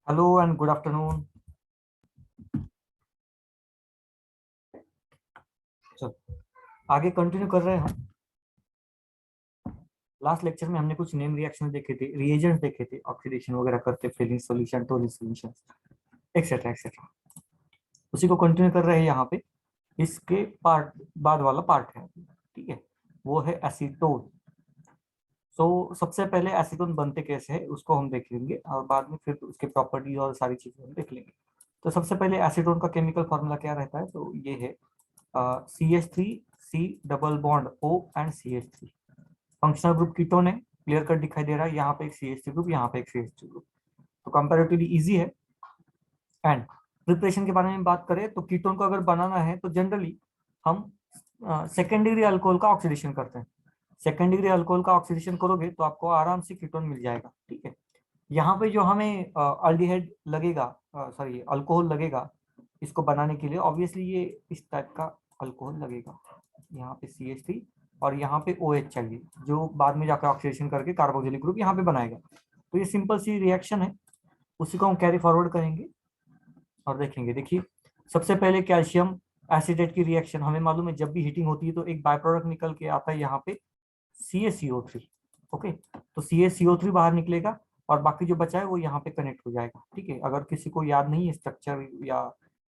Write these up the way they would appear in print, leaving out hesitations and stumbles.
Hello and good afternoon. चलो आगे continue कर रहे हैं हम। लास्ट लेक्चर में हमने कुछ नेम रिएक्शन देखे थे, रिएजेंट्स देखे थे, ऑक्सीडेशन वगैरह करते, filling solution, tolling solution, etcetera etcetera. उसी को कंटिन्यू कर रहे हैं यहाँ पे। इसके पार्ट बाद वाला पार्ट है, ठीक है, वो है एसीटोन। तो सबसे पहले एसीटोन बनते कैसे है उसको हम देख लेंगे और बाद में फिर उसके प्रॉपर्टी और सारी चीजें हम देख लेंगे। तो सबसे पहले एसीटोन का केमिकल फॉर्मूला क्या रहता है, तो ये है CH3C double bond O and CH3। Functional group ketone है, क्लियर कट दिखाई दे रहा है, यहाँ पे एक CH3 ग्रुप, यहाँ पे एक CH3 ग्रुप। तो कंपैरेटिवली इजी है। एंड प्रिपरेशन के बारे में बात करें तो कीटोन को अगर बनाना है तो जनरली हम सेकेंड डिग्री अल्कोहल का ऑक्सीडेशन करते हैं। सेकेंड डिग्री अल्कोहल का ऑक्सीडेशन करोगे तो आपको आराम से कीटोन मिल जाएगा, ठीक है। यहाँ पे जो हमें अल्डिहाइड लगेगा, सॉरी अल्कोहल लगेगा इसको बनाने के लिए, ऑब्वियसली ये इस टाइप का अल्कोहल लगेगा। यहाँ पे CH3 और यहाँ पे OH चाहिए, जो बाद में जाकर ऑक्सीडेशन करके कार्बोक्सिलिक ग्रुप यहाँ पे बनाएगा। तो ये सिंपल सी रिएक्शन है, उसी को हम कैरी फॉरवर्ड करेंगे और देखेंगे। देखिए सबसे पहले कैल्शियम एसिडेट की रिएक्शन हमें मालूम है, जब भी हीटिंग होती है तो एक बाय प्रोडक्ट निकल के आता है यहाँ पे CaCO3। ओके, तो CaCO3 बाहर निकलेगा और बाकी जो बचा है वो यहाँ पे कनेक्ट हो जाएगा, ठीक है। अगर किसी को याद नहीं है स्ट्रक्चर या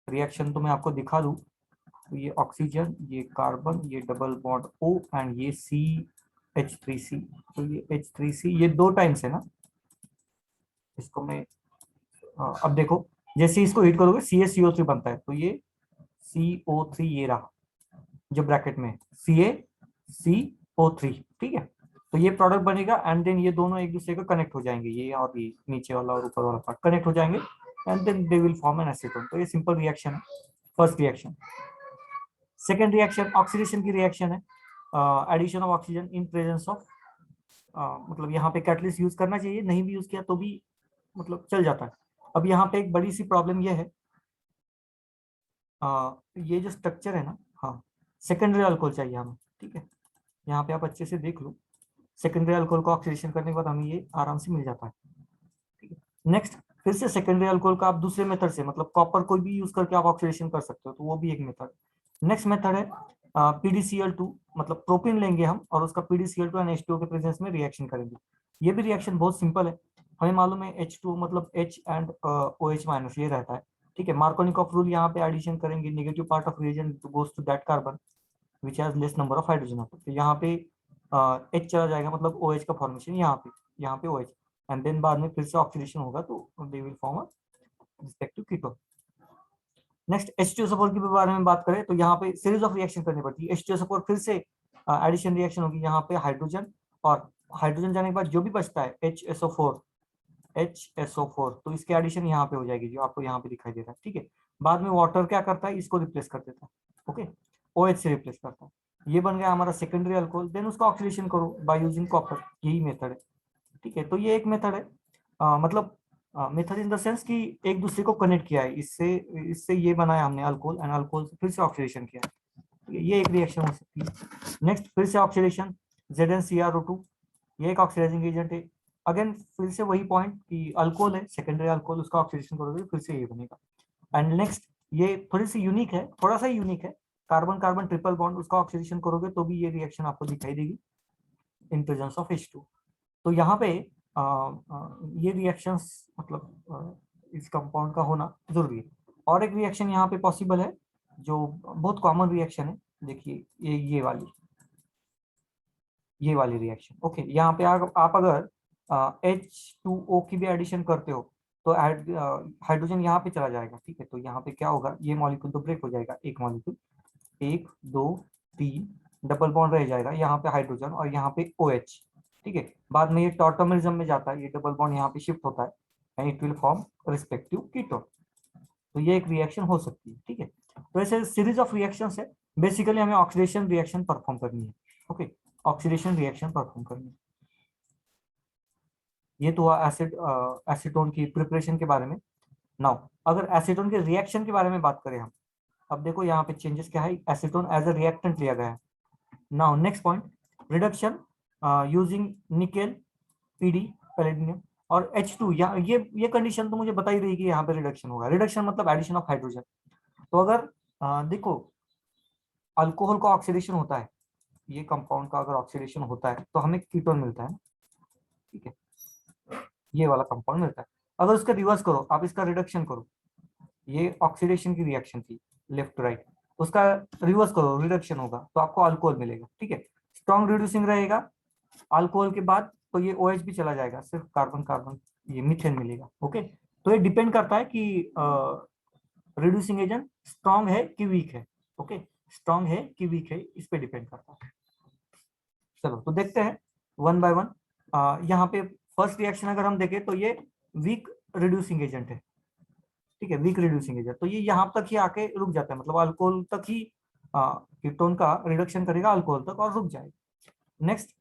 रिएक्शन तो मैं आपको दिखा दूं। तो ये ऑक्सीजन, ये कार्बन, ये डबल बॉन्ड O एंड ये CH3C। तो ये H3C ये 2 टाइम्स है ना। इसको मैं अब देखो, जैसे इसको हीट करोगे CaCO3 बनता है, तो ये CO3 ये रहा जो ब्रैकेट में CaCO3, ठीक है। तो ये प्रोडक्ट बनेगा एंड देन ये दोनों एक दूसरे को कनेक्ट हो जाएंगे, ये और ये नीचे वाला और ऊपर वाला पार्ट कनेक्ट हो जाएंगे and then they will form an acetone. तो ये सिंपल रिएक्शन है, first reaction. Second reaction oxidation की रिएक्शन है, addition of oxygen in presence of, मतलब यहाँ पे कैटलिस्ट यूज करना चाहिए, नहीं भी यूज किया तो भी मतलब चल जाता है। अब यहाँ पे एक बड़ी सी प्रॉब्लम ये है, ये जो स्ट्रक्चर है ना, हाँ, सेकेंडरी अल्कोहल चाहिए हमें, ठीक है। यहाँ पे आप अच्छे से देख लो, सेकेंडरी अल्कोहल को ऑक्सीडेशन करने के बाद हमें ये आराम से मिल जाता है, ठीक है। नेक्स्ट फिर से सेकेंडरी अल्कोहल का आप दूसरे मेथड से, मतलब कॉपर कोई भी यूज करके आप ऑक्सीडेशन कर सकते हो, तो वो भी एक मेथड। नेक्स्ट मेथड है PDCl2, मतलब प्रोपीन लेंगे हम और उसका PDCl2 एंड H2O के प्रेजेंस में रिएक्शन करेंगे। ये भी रिएक्शन बहुत सिंपल है, हमें मालूम है H2 मतलब H एंड OH माइनस ये रहता है, ठीक है। मार्कोनिकॉफ रूल यहाँ पे एडिशन करेंगे, negative part of reagent goes to that carbon which has less number of hydrogen. तो यहाँ पे H चला जाएगा, मतलब OH का फॉर्मेशन यहाँ पे OH, एंड देन बाद में फिर से ऑक्सीडेशन होगा तो दे will form a respective ketone. Next H2SO4 के बारे में बात करें तो यहाँ पे सीरीज ऑफ रिएक्शन करनी पड़ती है। H2SO4 फिर से एडिशन रिएक्शन होगी, यहाँ पे हाइड्रोजन और हाइड्रोजन जाने के बाद जो भी बचता है HSO4, तो इसके एडिशन यहाँ पे हो जाएगी जो आपको यहाँ पे दिखाई दे रहा है, ठीक है। बाद में वाटर क्या करता है, इसको रिप्लेस कर देता है, ओके, OH से रिप्लेस करता है। ये बन गया हमारा सेकेंडरी अल्कोहल, देन उसका ऑक्सीडेशन करो बाय यूजिंग कॉपर, यही मेथड है, ठीक है। तो ये एक मेथड है, मतलब मेथड इन द सेंस कि एक दूसरे को कनेक्ट किया है, इससे इससे ये बनाया हमने अल्कोहल एंड अल्कोहल से फिर से ऑक्सीडेशन किया है, ये एक रिएक्शन हो सकती है। नेक्स्ट फिर से ऑक्सीडेशन ZnCrO2, ये एक ऑक्सीडाइजिंग एजेंट है। अगेन फिर से वही पॉइंट कि अल्कोहल है, सेकेंडरी अल्कोहल, उसका ऑक्सीडेशन करोगे फिर से ये बनेगा। एंड नेक्स्ट ये थोड़ी सी यूनिक है, थोड़ा सा यूनिक है, कार्बन कार्बन ट्रिपल बॉन्ड, उसका ऑक्सीडेशन करोगे तो भी ये रिएक्शन आपको दिखाई देगी इन प्रेजेंस ऑफ H2। तो यहाँ पे ये रिएक्शंस मतलब इस कंपाउंड का होना जरूरी है। और एक रिएक्शन यहाँ पे पॉसिबल है जो बहुत कॉमन रिएक्शन है, देखिए ये वाली रिएक्शन, ओके। यहाँ पे आप अगर H2O की भी एडिशन करते हो तो हाइड्रोजन यहाँ पे चला जाएगा, ठीक है। तो यहाँ पे क्या होगा, ये मॉलिक्यूल तो ब्रेक हो जाएगा, एक मॉलिक्यूल, 1 2 3 डबल बॉन्ड रह जाएगा, यहाँ पे हाइड्रोजन और यहाँ पे OH, ठीक है। बाद में ये टॉटोमरिज्म में जाता है, ये डबल बॉन्ड यहाँ पे शिफ्ट होता है and it will form respective ketone. तो ये एक रिएक्शन हो सकती है, ठीक है। तो ऐसे सीरीज ऑफ रिएक्शंस है, बेसिकली हमें ऑक्सीडेशन रिएक्शन परफॉर्म करनी है, ओके, ऑक्सीडेशन रिएक्शन परफॉर्म करनी है। ये तो हुआ एसीटोन की प्रिपरेशन के बारे में। नाउ अगर एसीटोन के रिएक्शन के बारे में बात करें हम, अब देखो यहाँ पे चेंजेस क्या है, एसीटोन एज अ रिएक्टेंट लिया गया है। Now next point, reduction using nickel PD palladium, और H2 यहाँ ये कंडीशन तो मुझे बता ही रही कि यहाँ पे रिडक्शन होगा। रिडक्शन मतलब एडिशन ऑफ हाइड्रोजन। तो अगर देखो अल्कोहल का ऑक्सीडेशन होता है, ये कंपाउंड का अगर ऑक्सीडेशन होता है तो हमें कीटोन मिलता है, ठीक है, ये वाला कंपाउंड मिलता है। अगर उसका रिवर्स करो, आप इसका रिडक्शन करो, ये ऑक्सीडेशन की रिएक्शन थी लेफ्ट राइट, उसका रिवर्स करो रिडक्शन होगा तो आपको अल्कोहल मिलेगा, ठीक है। स्ट्रॉन्ग रिड्यूसिंग रहेगा अल्कोहल के बाद, तो ये OH भी चला जाएगा, सिर्फ कार्बन कार्बन ये मीथेन मिलेगा। ओके, तो ये डिपेंड करता है कि रिड्यूसिंग एजेंट स्ट्रॉन्ग है कि वीक है। ओके, स्ट्रॉन्ग है कि वीक है, इस पे डिपेंड करता है। चलो तो देखते हैं वन बाय वन। यहाँ पे फर्स्ट रिएक्शन अगर हम देखें तो ये वीक रिड्यूसिंग एजेंट है, ठीक है, वीक रिड्यूसिंग एजेंट, तो ये यहाँ तक ही आके रुक जाता है, मतलब अल्कोहल तक ही कीटोन का रिडक्शन करेगा अल्कोहल तक और रुक जाएगा। नेक्स्ट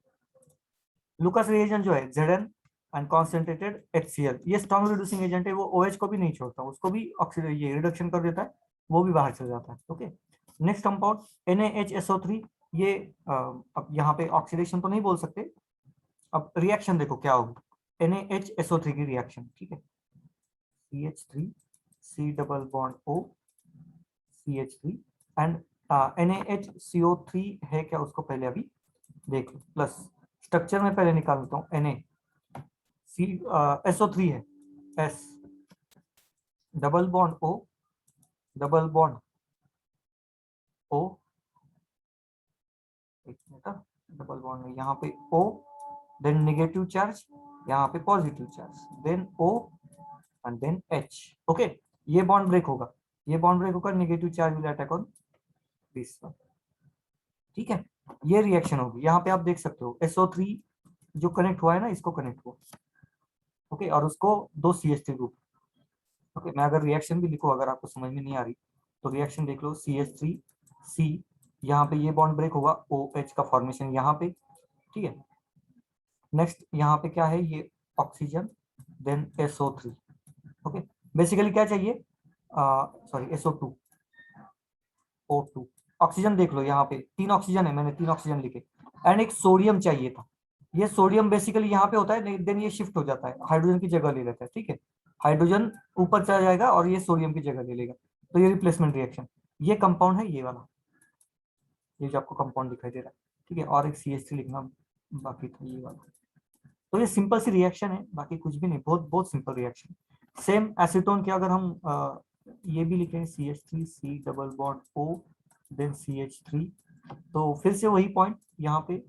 लुकास रिएजेंट जो है Zn एंड कॉन्सेंट्रेटेड HCl, ये स्ट्रॉन्ग रिड्यूसिंग एजेंट है, वो OH को भी नहीं छोड़ता, उसको भी ऑक्सीजन ये रिडक्शन कर देता है, वो भी बाहर चल जाता है। ओके, नेक्स्ट कंपाउंड NaHSO3, ये अब यहाँ पे ऑक्सीडेशन तो नहीं बोल सकते, अब रिएक्शन देखो क्या होगी। NaHSO3 की रिएक्शन, ठीक है, CH3 C double bond O CH3 and NaHCO3 है क्या, उसको पहले अभी देख लो, प्लस स्ट्रक्चर में पहले निकाल लेता हूँ। SO3 है, S double bond O double bond O, एक मिनट, डबल बॉन्ड में यहाँ पे O, देन नेगेटिव चार्ज, यहाँ पे positive charge, then O and then H। Okay, ये बॉन्ड ब्रेक होगा, ये बॉन्ड ब्रेक होकर negative charge will attack on this one, ठीक है। ये रिएक्शन होगी, यहाँ पे आप देख सकते हो SO3 जो कनेक्ट हुआ है ना, इसको कनेक्ट हुआ, ओके, और उसको दो CH3 ग्रुप। ओके, मैं अगर रिएक्शन भी लिखूं, अगर आपको समझ में नहीं आ रही तो रिएक्शन देख लो, CH3C, यहाँ पे ये बॉन्ड ब्रेक होगा, OH का फॉर्मेशन यहाँ पे, ठीक है। नेक्स्ट यहाँ पे क्या है, ये oxygen, then SO3। Okay, basically क्या चाहिए, सॉरी SO2 O2, ऑक्सीजन देख लो, यहाँ पे 3 ऑक्सीजन है, मैंने 3 ऑक्सीजन लिखे, एंड एक सोडियम चाहिए था। ये सोडियम बेसिकली यहाँ पे होता है, देन ये शिफ्ट हो जाता है, हाइड्रोजन की जगह ले लेता है, ठीक है, हाइड्रोजन ऊपर चला जाएगा और ये सोडियम की जगह ले लेगा, तो ये रिप्लेसमेंट रिएक्शन, ये कंपाउंड है ये वाला, ये जो आपको कंपाउंड दिखाई दे रहा है, ठीक है, और एक CH3 लिखना बाकी था ये वाला। तो ये सिंपल सी रिएक्शन है, बाकी कुछ भी नहीं, बहुत बहुत सिंपल रिएक्शन। सेम एसीटोन के अगर हम ये भी लिखें, CH3C double bond O then CH3, तो फिर से वही पॉइंट यहाँ पे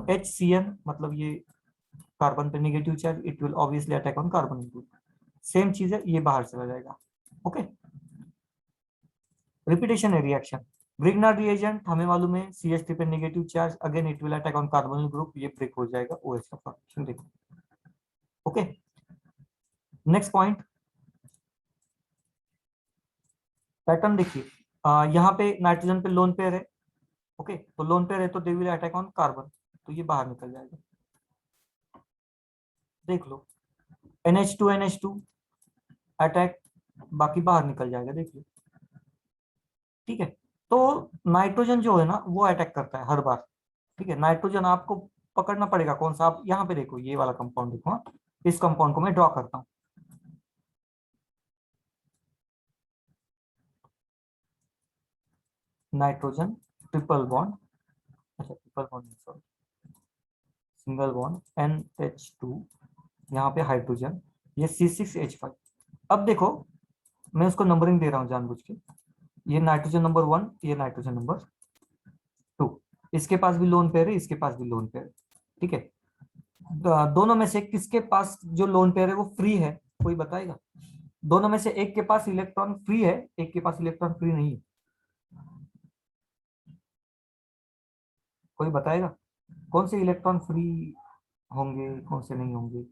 HCN, मतलब ये कार्बन पे negative charge, it will obviously attack on carbon group, same चीज है, ये बाहर चला जाएगा। ओके, रिपीटेशन है रिएक्शन। ब्रिग्नार्ड रिएजेंट हमें मालूम है, CH3 पे negative charge, again it will attack on carbon group, ये ब्रेक हो जाएगा, OH का फॉर्मेशन देखो। ओके, नेक्स्ट पॉइंट, पैटर्न देखिए, यहाँ पे नाइट्रोजन पे लोन पेयर है, ओके, तो लोन पेयर है तो they will attack on carbon, तो ये बाहर निकल जाएगा, देख लो, NH2 अटैक, बाकी बाहर निकल जाएगा, देख लो, ठीक है। तो नाइट्रोजन जो है ना वो अटैक करता है हर बार, ठीक है, नाइट्रोजन आपको पकड़ना पड़ेगा कौन सा, आप यहाँ पे देखो, ये वाला कंपाउंड देखो, हाँ? इस कंपाउंड को मैं ड्रॉ करता हूँ, नाइट्रोजन ट्रिपल बॉन्ड, अच्छा ट्रिपल बॉन्ड नहीं, सॉरी, सिंगल बॉन्ड NH2, यहाँ पे हाइड्रोजन, ये C6H5। अब देखो मैं उसको नंबरिंग दे रहा हूँ जानबूझ के, ये नाइट्रोजन नंबर 1, ये नाइट्रोजन नंबर 2, इसके पास भी लोन पेयर है, इसके पास भी लोन पेयर है, ठीक है। दोनों में से किसके पास जो लोन पेयर है वो फ्री है, कोई बताएगा? दोनों में से एक के पास इलेक्ट्रॉन फ्री है, एक के पास इलेक्ट्रॉन फ्री नहीं है, कोई बताएगा? कौन से इलेक्ट्रॉन फ्री होंगे, कौन से नहीं होंगे?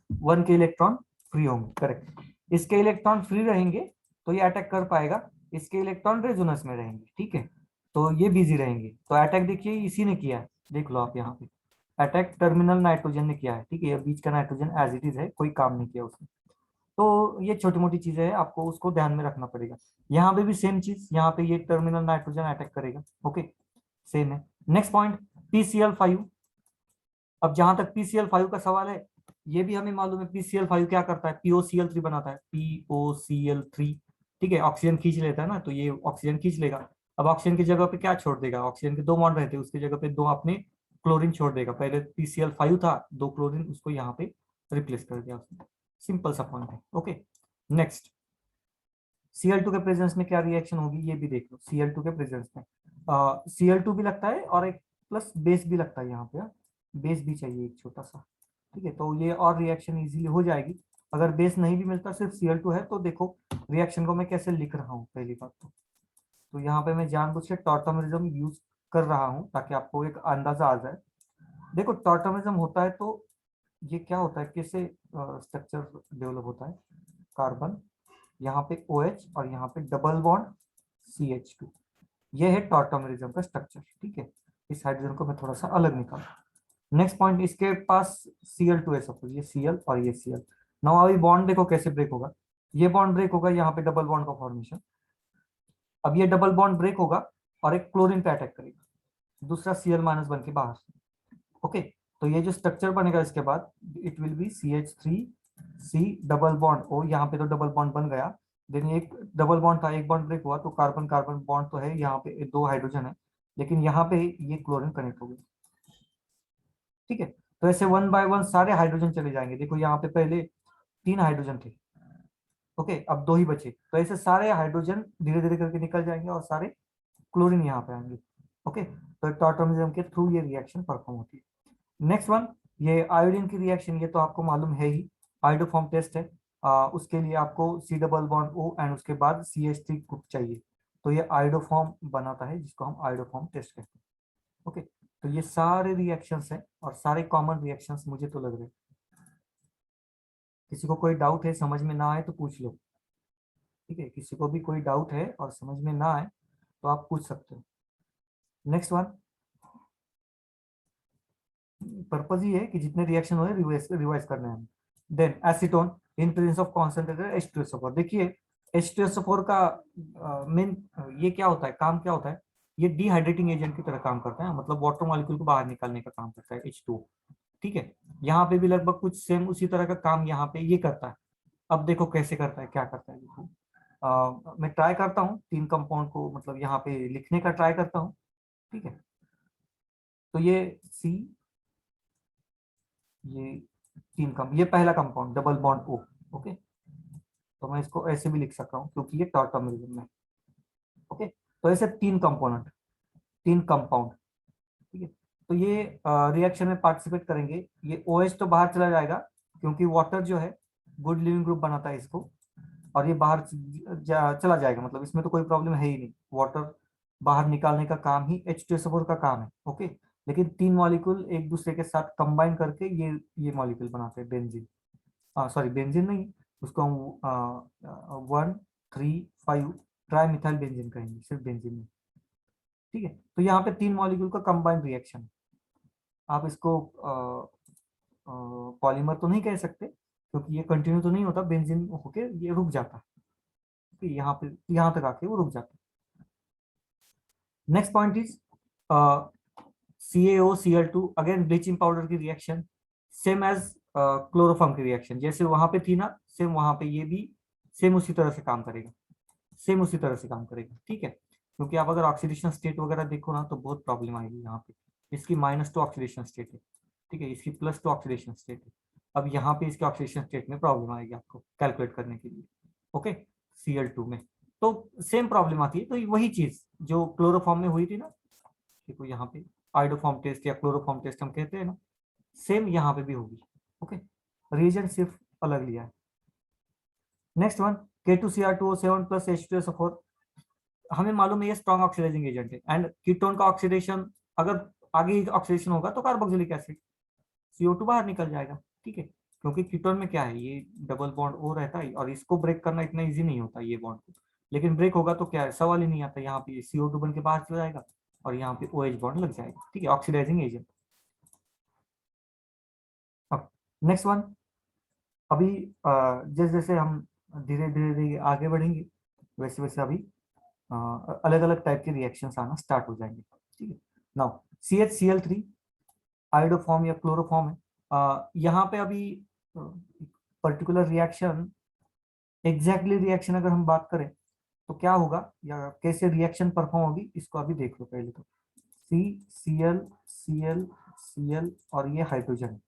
वन के इलेक्ट्रॉन फ्री होंगे, करेक्ट। इसके इलेक्ट्रॉन फ्री रहेंगे तो ये अटैक कर पाएगा, इसके इलेक्ट्रॉन रेजोनेंस में रहेंगे, ठीक है, तो ये बिजी रहेंगे, तो अटैक देखिए इसी ने किया, देख लो आप यहाँ पे, अटैक टर्मिनल नाइट्रोजन ने किया है, ठीक है, ये बीच का नाइट्रोजन एज इट इज है, कोई काम नहीं किया उसने। तो ये छोटी मोटी चीजें हैं, आपको उसको ध्यान में रखना पड़ेगा। यहाँ पे भी सेम चीज, यहाँ पे ये टर्मिनल नाइट्रोजन अटैक करेगा, ओके, सेम है। Next point, PCl5। अब जहां तक PCl5 का सवाल है, ये भी हमें मालूम है PCl5 क्या करता है, POCl3 बनाता है, POCl3, ठीक है, ऑक्सीजन खींच लेता है ना, तो ये ऑक्सीजन खींच लेगा। अब ऑक्सीजन की जगह पे क्या छोड़ देगा, ऑक्सीजन के दो बॉन्ड रहते हैं, उसकी जगह पे दो अपने क्लोरीन छोड़ देगा। पहले PCl5 था, दो क्लोरीन, उसको यहाँ पे रिप्लेस कर दिया उसने। सिंपल सा पॉइंट है, ओके। नेक्स्ट, Cl2 के प्रेजेंस में क्या रिएक्शन होगी, ये भी देख लो। Cl2 के प्रेजेंस में Cl2 भी लगता है और एक प्लस बेस भी लगता है, यहाँ पे बेस भी चाहिए एक छोटा सा, ठीक है, तो ये और रिएक्शन इजीली हो जाएगी। अगर बेस नहीं भी मिलता, सिर्फ Cl2 है, तो देखो रिएक्शन को मैं कैसे लिख रहा हूँ। पहली बात तो यहाँ पे मैं जानबूझ के टॉर्टोमेरिज्म यूज कर रहा हूँ ताकि आपको एक अंदाजा आ जाए। देखो टॉर्टोमेरिज्म होता है तो ये क्या होता है, कैसे स्ट्रक्चर डेवलप होता है, कार्बन, यहाँ पे OH और यहाँ पे डबल बॉन्ड CH2, ये है टॉर्टोमेरिज्म का स्ट्रक्चर, ठीक है। इस हाइड्रोजन को मैं थोड़ा सा अलग निकाल। नेक्स्ट पॉइंट, इसके पास Cl2 है सपोज, ये Cl और ये Cl। नाउ अभी बॉन्ड देखो कैसे ब्रेक होगा, ये बॉन्ड ब्रेक होगा, यहाँ पे डबल बॉन्ड का फॉर्मेशन। अब ये डबल बॉन्ड ब्रेक होगा और एक क्लोरीन पे अटैक करेगा, दूसरा Cl माइनस बन के बाहर, ओके। तो ये जो स्ट्रक्चर बनेगा इसके बाद, it will be CH3C double bond O, यहाँ पे तो डबल बॉन्ड बन गया। देन एक डबल बॉन्ड था, एक बॉन्ड ब्रेक हुआ, तो कार्बन कार्बन बॉन्ड तो है, यहाँ पे दो हाइड्रोजन है, लेकिन यहाँ पे ये क्लोरीन कनेक्ट हो गया, ठीक है। तो ऐसे वन बाय वन सारे हाइड्रोजन चले जाएंगे। देखो यहाँ पे पहले 3 हाइड्रोजन थे, ओके, अब 2 ही बचे, तो ऐसे सारे हाइड्रोजन धीरे धीरे करके निकल जाएंगे और सारे क्लोरीन यहाँ पे आएंगे, ओके। तो टॉटोमिज्म के थ्रू ये रिएक्शन परफॉर्म होती है। नेक्स्ट वन, ये आयोडीन की रिएक्शन, ये तो आपको मालूम है ही, आयोडोफॉर्म टेस्ट है। उसके लिए आपको C double bond O and उसके बाद CH3 ग्रुप चाहिए, तो ये आयोडोफॉर्म बनाता है, जिसको हम आयोडोफॉर्म टेस्ट कहते हैं, ओके। तो ये सारे रिएक्शंस हैं और सारे कॉमन रिएक्शंस मुझे तो लग रहे हैं। किसी को कोई डाउट है, समझ में ना आए तो पूछ लो, ठीक है, किसी को भी कोई डाउट है और समझ में ना आए तो आप पूछ सकते हो। नेक्स्ट वन, पर्पज ये है कि जितने रिएक्शन हो रिवाइज रिवाइज करने हैं। Then acetone in presence of concentrated H2SO4। देखिए H2SO4 का मेन ये क्या होता है, काम क्या होता है, ये डिहाइड्रेटिंग एजेंट की तरह काम करता है, मतलब वाटर मॉलिक्यूल को बाहर निकालने का काम करता है H2O, ठीक है। यहाँ पे भी लगभग कुछ सेम उसी तरह का काम यहाँ पे ये करता है। अब देखो कैसे करता है, क्या करता है, देखो मैं ट्राई करता हूँ 3 कंपाउंड को मतलब यहाँ पे लिखने का ट्राई करता हूँ, ठीक है। तो ये C, ये 3 ये पहला compound double bond O, okay. तो मैं इसको ऐसे भी लिख सकता हूँ क्योंकि ये टॉर्टोमेरिज्म है, ओके। तो ऐसे 3 कंपोनेंट, 3 कंपाउंड, ठीक है। तो ये रिएक्शन में पार्टिसिपेट करेंगे। ये OH तो बाहर चला जाएगा क्योंकि वाटर जो है गुड लिविंग ग्रुप बनाता है इसको, और ये बाहर चला जाएगा, मतलब इसमें तो कोई प्रॉब्लम है ही नहीं, वाटर बाहर निकालने का काम ही H2SO4 का काम है, ओके। लेकिन 3 मॉलिक्यूल एक दूसरे के साथ कंबाइन करके ये मॉलिक्यूल बनाते हैं बेंजीन, सॉरी बेंजीन नहीं, उसको हम 1,3,5 ट्राई मिथाइल बेंजीन कहेंगे, सिर्फ बेंजीन में, ठीक है। तो यहाँ पे 3 मॉलिक्यूल का कंबाइंड रिएक्शन, आप इसको पॉलीमर तो नहीं कह सकते क्योंकि ये कंटिन्यू तो नहीं होता, बेंजीन होके ये रुक जाता है, ठीक है, यहाँ पे यहाँ तक आके वो रुक जाता है। Next point is CaOCl2, again bleaching powder की रिएक्शन, सेम एज क्लोरोफॉर्म की रिएक्शन, जैसे वहां पे थी ना, सेम वहां पे ये भी सेम उसी तरह से काम करेगा, सेम उसी तरह से काम करेगा, ठीक है। क्योंकि आप अगर ऑक्सीडेशन स्टेट वगैरह देखो ना तो बहुत प्रॉब्लम आएगी यहाँ पे। इसकी -2 ऑक्सीडेशन स्टेट है, ठीक है, इसकी +2 ऑक्सीडेशन स्टेट है। अब यहाँ पे इसके ऑक्सीडेशन स्टेट में प्रॉब्लम आएगी आपको कैलकुलेट करने के लिए, ओके। Cl2 में तो सेम प्रॉब्लम आती है, तो वही चीज जो क्लोरोफॉर्म में हुई थी ना, देखो यहाँ पे आइडोफॉर्म टेस्ट या क्लोरोफॉर्म टेस्ट हम कहते हैं ना, सेम यहाँ पे भी होगी, ओके। रीजन सिर्फ अलग लिया है। नेक्स्ट वन, K2Cr2O7 + H2SO4, हमें मालूम है ये स्ट्रॉन्ग ऑक्सीडाइजिंग एजेंट है, एंड कीटोन का ऑक्सीडेशन अगर आगे ऑक्सीडेशन होगा तो कार्बोक्सिलिक एसिड CO2 बाहर निकल जाएगा, ठीक है। क्योंकि कीटोन में क्या है, ये डबल बॉन्ड O रहता है और इसको ब्रेक करना इतना इजी नहीं होता ये बॉन्ड को, लेकिन ब्रेक होगा तो क्या है, सवाल ही नहीं आता, यहाँ पे CO2 बन के बाहर चला जाएगा और यहाँ पे OH बॉन्ड लग जाएगा, ठीक है, ऑक्सीडाइजिंग एजेंट। नेक्स्ट वन, अभी जैसे जैसे हम धीरे धीरे धीरे आगे बढ़ेंगे वैसे वैसे अभी अलग अलग टाइप के रिएक्शंस आना स्टार्ट हो जाएंगे। ठीक है, नाउ CHCl3 आयोडोफॉर्म या क्लोरोफॉर्म है। यहाँ पे अभी पर्टिकुलर रिएक्शन, एग्जैक्टली रिएक्शन अगर हम बात करें तो क्या होगा या कैसे रिएक्शन परफॉर्म होगी इसको अभी देख लो पहले तो। CCl और ये hydrogen.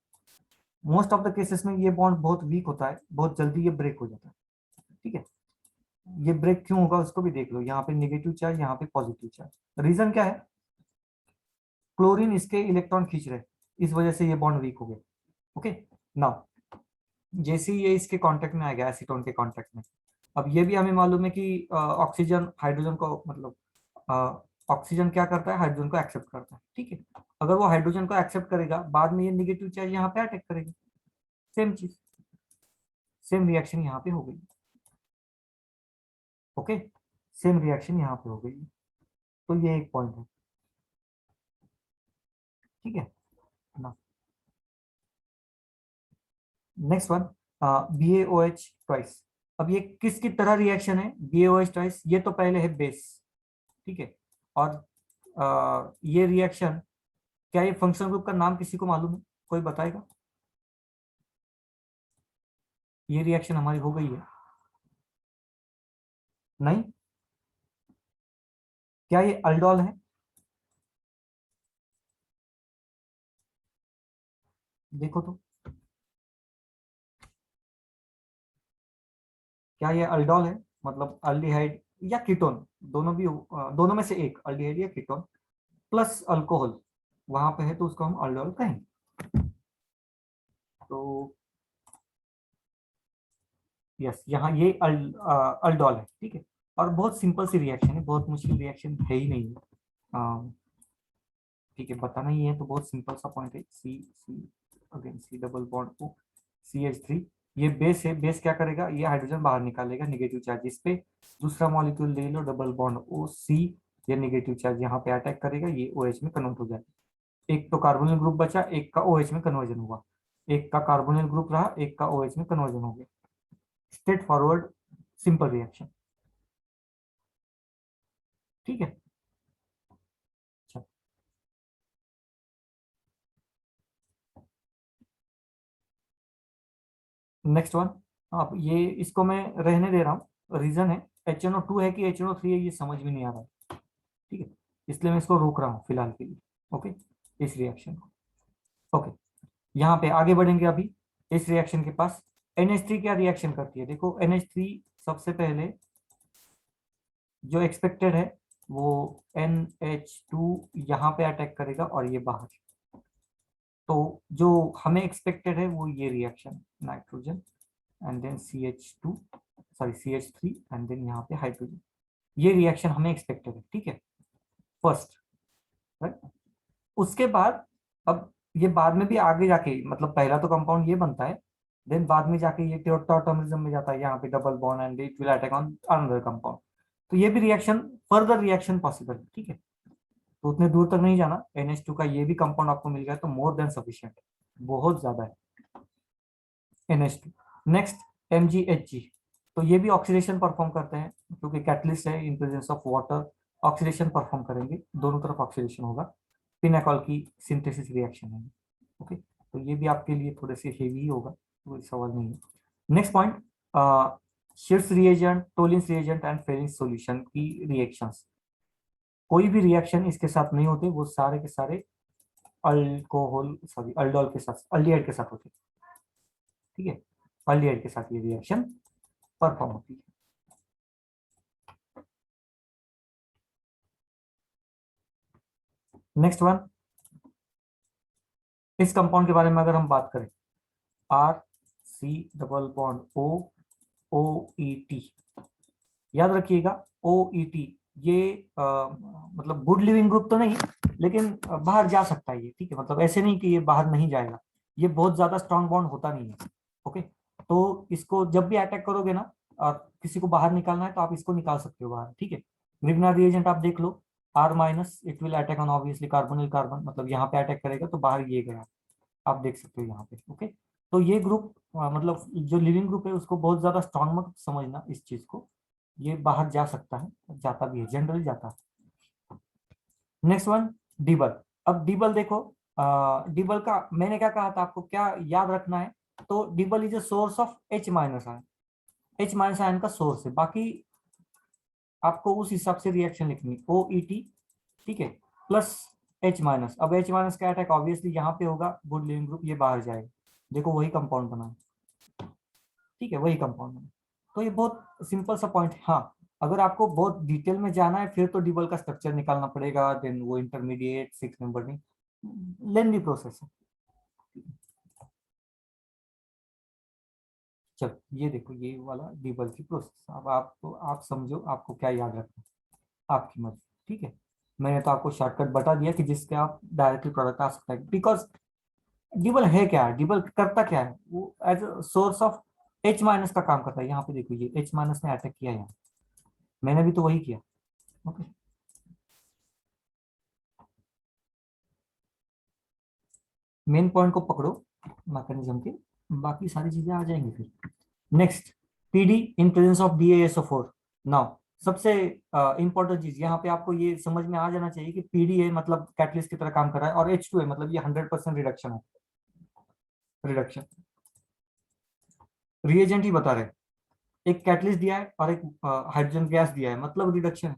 Most of the cases में ये बॉन्ड बहुत वीक होता है, बहुत जल्दी ये ब्रेक हो जाता है। ठीक है, ये ब्रेक क्यों होगा उसको भी देख लो। यहाँ पे नेगेटिव चार्ज, यहाँ पे पॉजिटिव चार्ज। रीजन क्या है? क्लोरीन इसके इलेक्ट्रॉन खींच रहे, इस वजह से ये बॉन्ड वीक हो गया। ओके, नाउ जैसे ही ये इसके कांटेक्ट में आ गया, एसीटोन के कांटेक्ट में, अब ये भी हमें मालूम है कि ऑक्सीजन हाइड्रोजन को, मतलब ऑक्सीजन क्या करता है, हाइड्रोजन को एक्सेप्ट करता है। ठीक है, अगर वो हाइड्रोजन को एक्सेप्ट करेगा, बाद में ये नेगेटिव चार्ज यहाँ पे अटैक करेगा। सेम चीज, सेम रिएक्शन यहाँ पे हो गई। ओके, सेम रिएक्शन यहाँ पे हो गई। तो ये एक पॉइंट है। ठीक है ना, नेक्स्ट वन, BaOH ट्वाइस। अब ये किसकी तरह रिएक्शन है? BaOH ट्वाइस, ये तो पहले है बेस। ठीक है, और ये रिएक्शन, क्या ये फंक्शनल ग्रुप का नाम किसी को मालूम है? कोई बताएगा? ये रिएक्शन हमारी हो गई है, नहीं? क्या ये अल्डोल है? देखो तो, क्या ये अल्डोल है? मतलब अल्डिहाइड या कीटोन, दोनों भी दोनों में से एक, अल्डिहाइड या कीटोन प्लस अल्कोहल वहां पे है, तो उसको हम अल्डोल कहेंगे। तो यस, यहाँ ये अल्डोल है। ठीक है, और बहुत सिंपल सी रिएक्शन है, बहुत मुश्किल रिएक्शन है ही नहीं है। ठीक है, बताना ही है तो बहुत सिंपल सा पॉइंट है। C C again C double bond O CH3, ये बेस है। बेस क्या करेगा? ये हाइड्रोजन बाहर निकालेगा नेगेटिव चार्ज इस पे। दूसरा मॉलिक्यूल ले लो, डबल बॉन्ड OC, ये नेगेटिव चार्ज यहाँ पे अटैक करेगा, ये OH में कन्वर्ट हो जाएगा। एक तो कार्बोनिल ग्रुप बचा, एक का OH में कन्वर्जन हुआ। एक का कार्बोनिल ग्रुप रहा, एक का OH में कन्वर्जन हो गया। Straight forward simple reaction. ठीक है, अच्छा, नेक्स्ट वन। अब ये इसको मैं रहने दे रहा हूँ, रीजन है HNO2 है कि HNO3 है, ये समझ में नहीं आ रहा है। ठीक है, इसलिए मैं इसको रोक रहा हूँ फिलहाल के लिए। ओके, इस रिएक्शन को। ओके, यहाँ पे आगे बढ़ेंगे अभी। इस रिएक्शन के पास NH3 क्या रिएक्शन करती है? देखो, NH3 सबसे पहले जो एक्सपेक्टेड है वो NH2 यहाँ पे अटैक करेगा और ये बाहर। तो जो हमें एक्सपेक्टेड है वो ये reaction, nitrogen and then CH2, sorry CH3 and then यहाँ पे हाइड्रोजन। ये रिएक्शन हमें एक्सपेक्टेड है। ठीक है, फर्स्ट, राइट। उसके बाद, अब ये बाद में भी आगे जाके, मतलब पहला तो कंपाउंड ये बनता है, देन बाद में जाके ये टॉटमिज्म में जाता है, यहाँ पे double bond and it will attack on another compound. तो ये भी रिएक्शन, फर्दर रिएक्शन पॉसिबल है। ठीक है, तो उतने दूर तक नहीं जाना। NH2 का ये भी कंपाउंड आपको मिल गया तो मोर देन सफिशिएंट, बहुत ज्यादा है NH2। नेक्स्ट, MgHg, तो ये भी ऑक्सीडेशन परफॉर्म करते हैं क्योंकि कैटलिस्ट है, इन presence of water oxidation perform करेंगे, दोनों तरफ ऑक्सीडेशन होगा। फिनाकॉल की सिंथेसिस रिएक्शन है। ओके, तो ये भी आपके लिए थोड़े से हेवी होगा, कोई सवाल नहीं है। नेक्स्ट पॉइंट, शीर्ष रिएजेंट, टोलिन्स रिएजेंट एंड फेरिंस सॉल्यूशन की रिएक्शंस। कोई भी रिएक्शन इसके साथ नहीं होते, वो सारे के सारे अल्कोहल, सॉरी अल्डोल के साथ, अल्डिहाइड के साथ होते हैं। ठीक है, अल्डिहाइड के साथ ये रिएक्शन परफॉर्म होती है। नेक्स्ट वन, इस कंपाउंड के बारे में अगर हम बात करें, RC double bond O OET, याद रखिएगा OET, ये मतलब गुड लिविंग ग्रुप तो नहीं, लेकिन बाहर जा सकता है ये। ठीक है, मतलब ऐसे नहीं कि ये बाहर नहीं जाएगा, ये बहुत ज्यादा स्ट्रांग बॉन्ड होता नहीं है। ओके, तो इसको जब भी अटैक करोगे ना और किसी को बाहर निकालना है तो आप इसको निकाल सकते हो बाहर। ठीक है, ग्रिग्नार रिएजेंट आप देख लो, R-, it will attack on obviously carbonyl carbon, मतलब यहाँ पे अटैक करेगा तो बाहर ये गया, आप देख सकते हो यहाँ पे। ओके, तो ये ग्रुप मतलब जो लिविंग ग्रुप है उसको बहुत ज्यादा स्ट्रांग मत समझना इस चीज को, ये बाहर जा सकता है, जाता भी है, जनरली जाता है। Next one, DIBAL. अब डीबल देखो, डीबल का मैंने क्या कहा था आपको, क्या याद रखना है, तो DIBAL is a source of H minus ion, H minus ion का सोर्स है, बाकी आपको उस हिसाब से रिएक्शन लिखनी है, OET, ठीक है, प्लस H माइनस। अब H माइनस का अटैक ऑब्वियसली यहाँ पे होगा, गुड लिविंग ग्रुप, ये बाहर जाएगा, देखो वही कंपाउंड बना है, ठीक है, वही कंपाउंड बना। तो ये बहुत सिंपल सा पॉइंट है। हाँ, अगर आपको बहुत डिटेल में जाना है फिर तो डीबल का स्ट्रक्चर निकालना पड़ेगा, देन वो इंटरमीडिएट 6 नंबर में, लेंदी प्रोसेस है। चलो ये देखो, ये वाला डीबल की प्रोसेस, अब आप समझो आपको क्या याद रखना है, आपकी मर्जी, ठीक है। मैंने तो आपको शॉर्टकट बता दिया कि जिसके आप डायरेक्टली प्रोडक्ट आ सकता है, बिकॉज डीबल है क्या है, डीबल करता क्या है, वो as source of H minus का काम करता है। यहाँ पे देखो ये H माइनस ने अटैक किया है, यहाँ मैंने भी तो वही किया। ओके, मेन पॉइंट को पकड़ो मैकेनिज्म के, बाकी सारी चीजें आ जाएंगी फिर। Next, PD in presence of DaSO4। Now सबसे इंपॉर्टेंट चीज यहाँ पे आपको ये समझ में आ जाना चाहिए कि पीडी है मतलब कैटलिस्ट की तरह काम कर रहा है, और H2 है मतलब ये 100% रिडक्शन है, रिडक्शन रिएजेंट ही बता रहे हैं। एक कैटलिस्ट दिया है और एक हाइड्रोजन गैस दिया है, मतलब रिडक्शन है।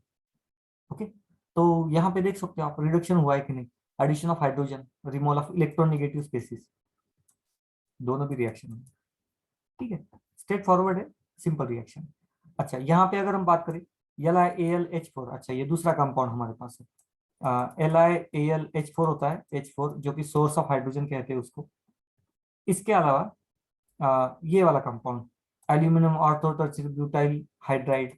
ओके, तो यहाँ पे देख सकते हो आप रिडक्शन हुआ है कि नहीं, addition of hydrogen, removal of electronegative species, दोनों भी रिएक्शन है, ठीक है, स्ट्रेट फॉरवर्ड है, सिंपल रिएक्शन। अच्छा, यहाँ पे अगर हम बात करें LiAlH4, अच्छा ये दूसरा कंपाउंड हमारे पास है, LiAlH4 होता है, H4 जो कि सोर्स ऑफ हाइड्रोजन कहते हैं उसको। इसके अलावा ये वाला compound aluminium ortho tertiary butyl hydride,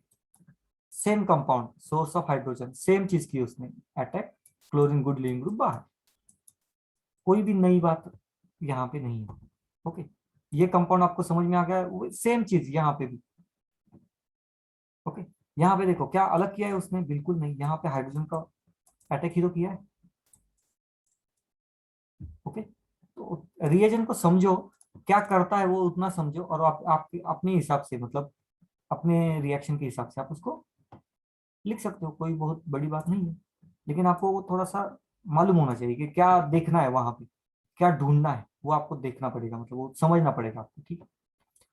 same compound, source of hydrogen, same चीज की उसने attack, chlorine good leaving group बाहर, कोई भी नई बात यहाँ पे नहीं है। ओके, ये कंपाउंड आपको समझ में आ गया, सेम चीज यहाँ पे भी। ओके, यहाँ पे देखो क्या अलग किया है उसने, बिल्कुल नहीं, यहाँ पे हाइड्रोजन का अटैक ही तो किया है। ओके, तो रिएजेंट को समझो, क्या करता है वो उतना समझो, और आप अपने हिसाब से मतलब अपने रिएक्शन के हिसाब से आप उसको लिख सकते हो, कोई बहुत बड़ी बात नहीं है, लेकिन आपको वो थोड़ा सा मालूम होना चाहिए कि क्या देखना है वहां पे, क्या ढूंढना है वो आपको देखना पड़ेगा, मतलब वो समझना पड़ेगा आपको, ठीक है।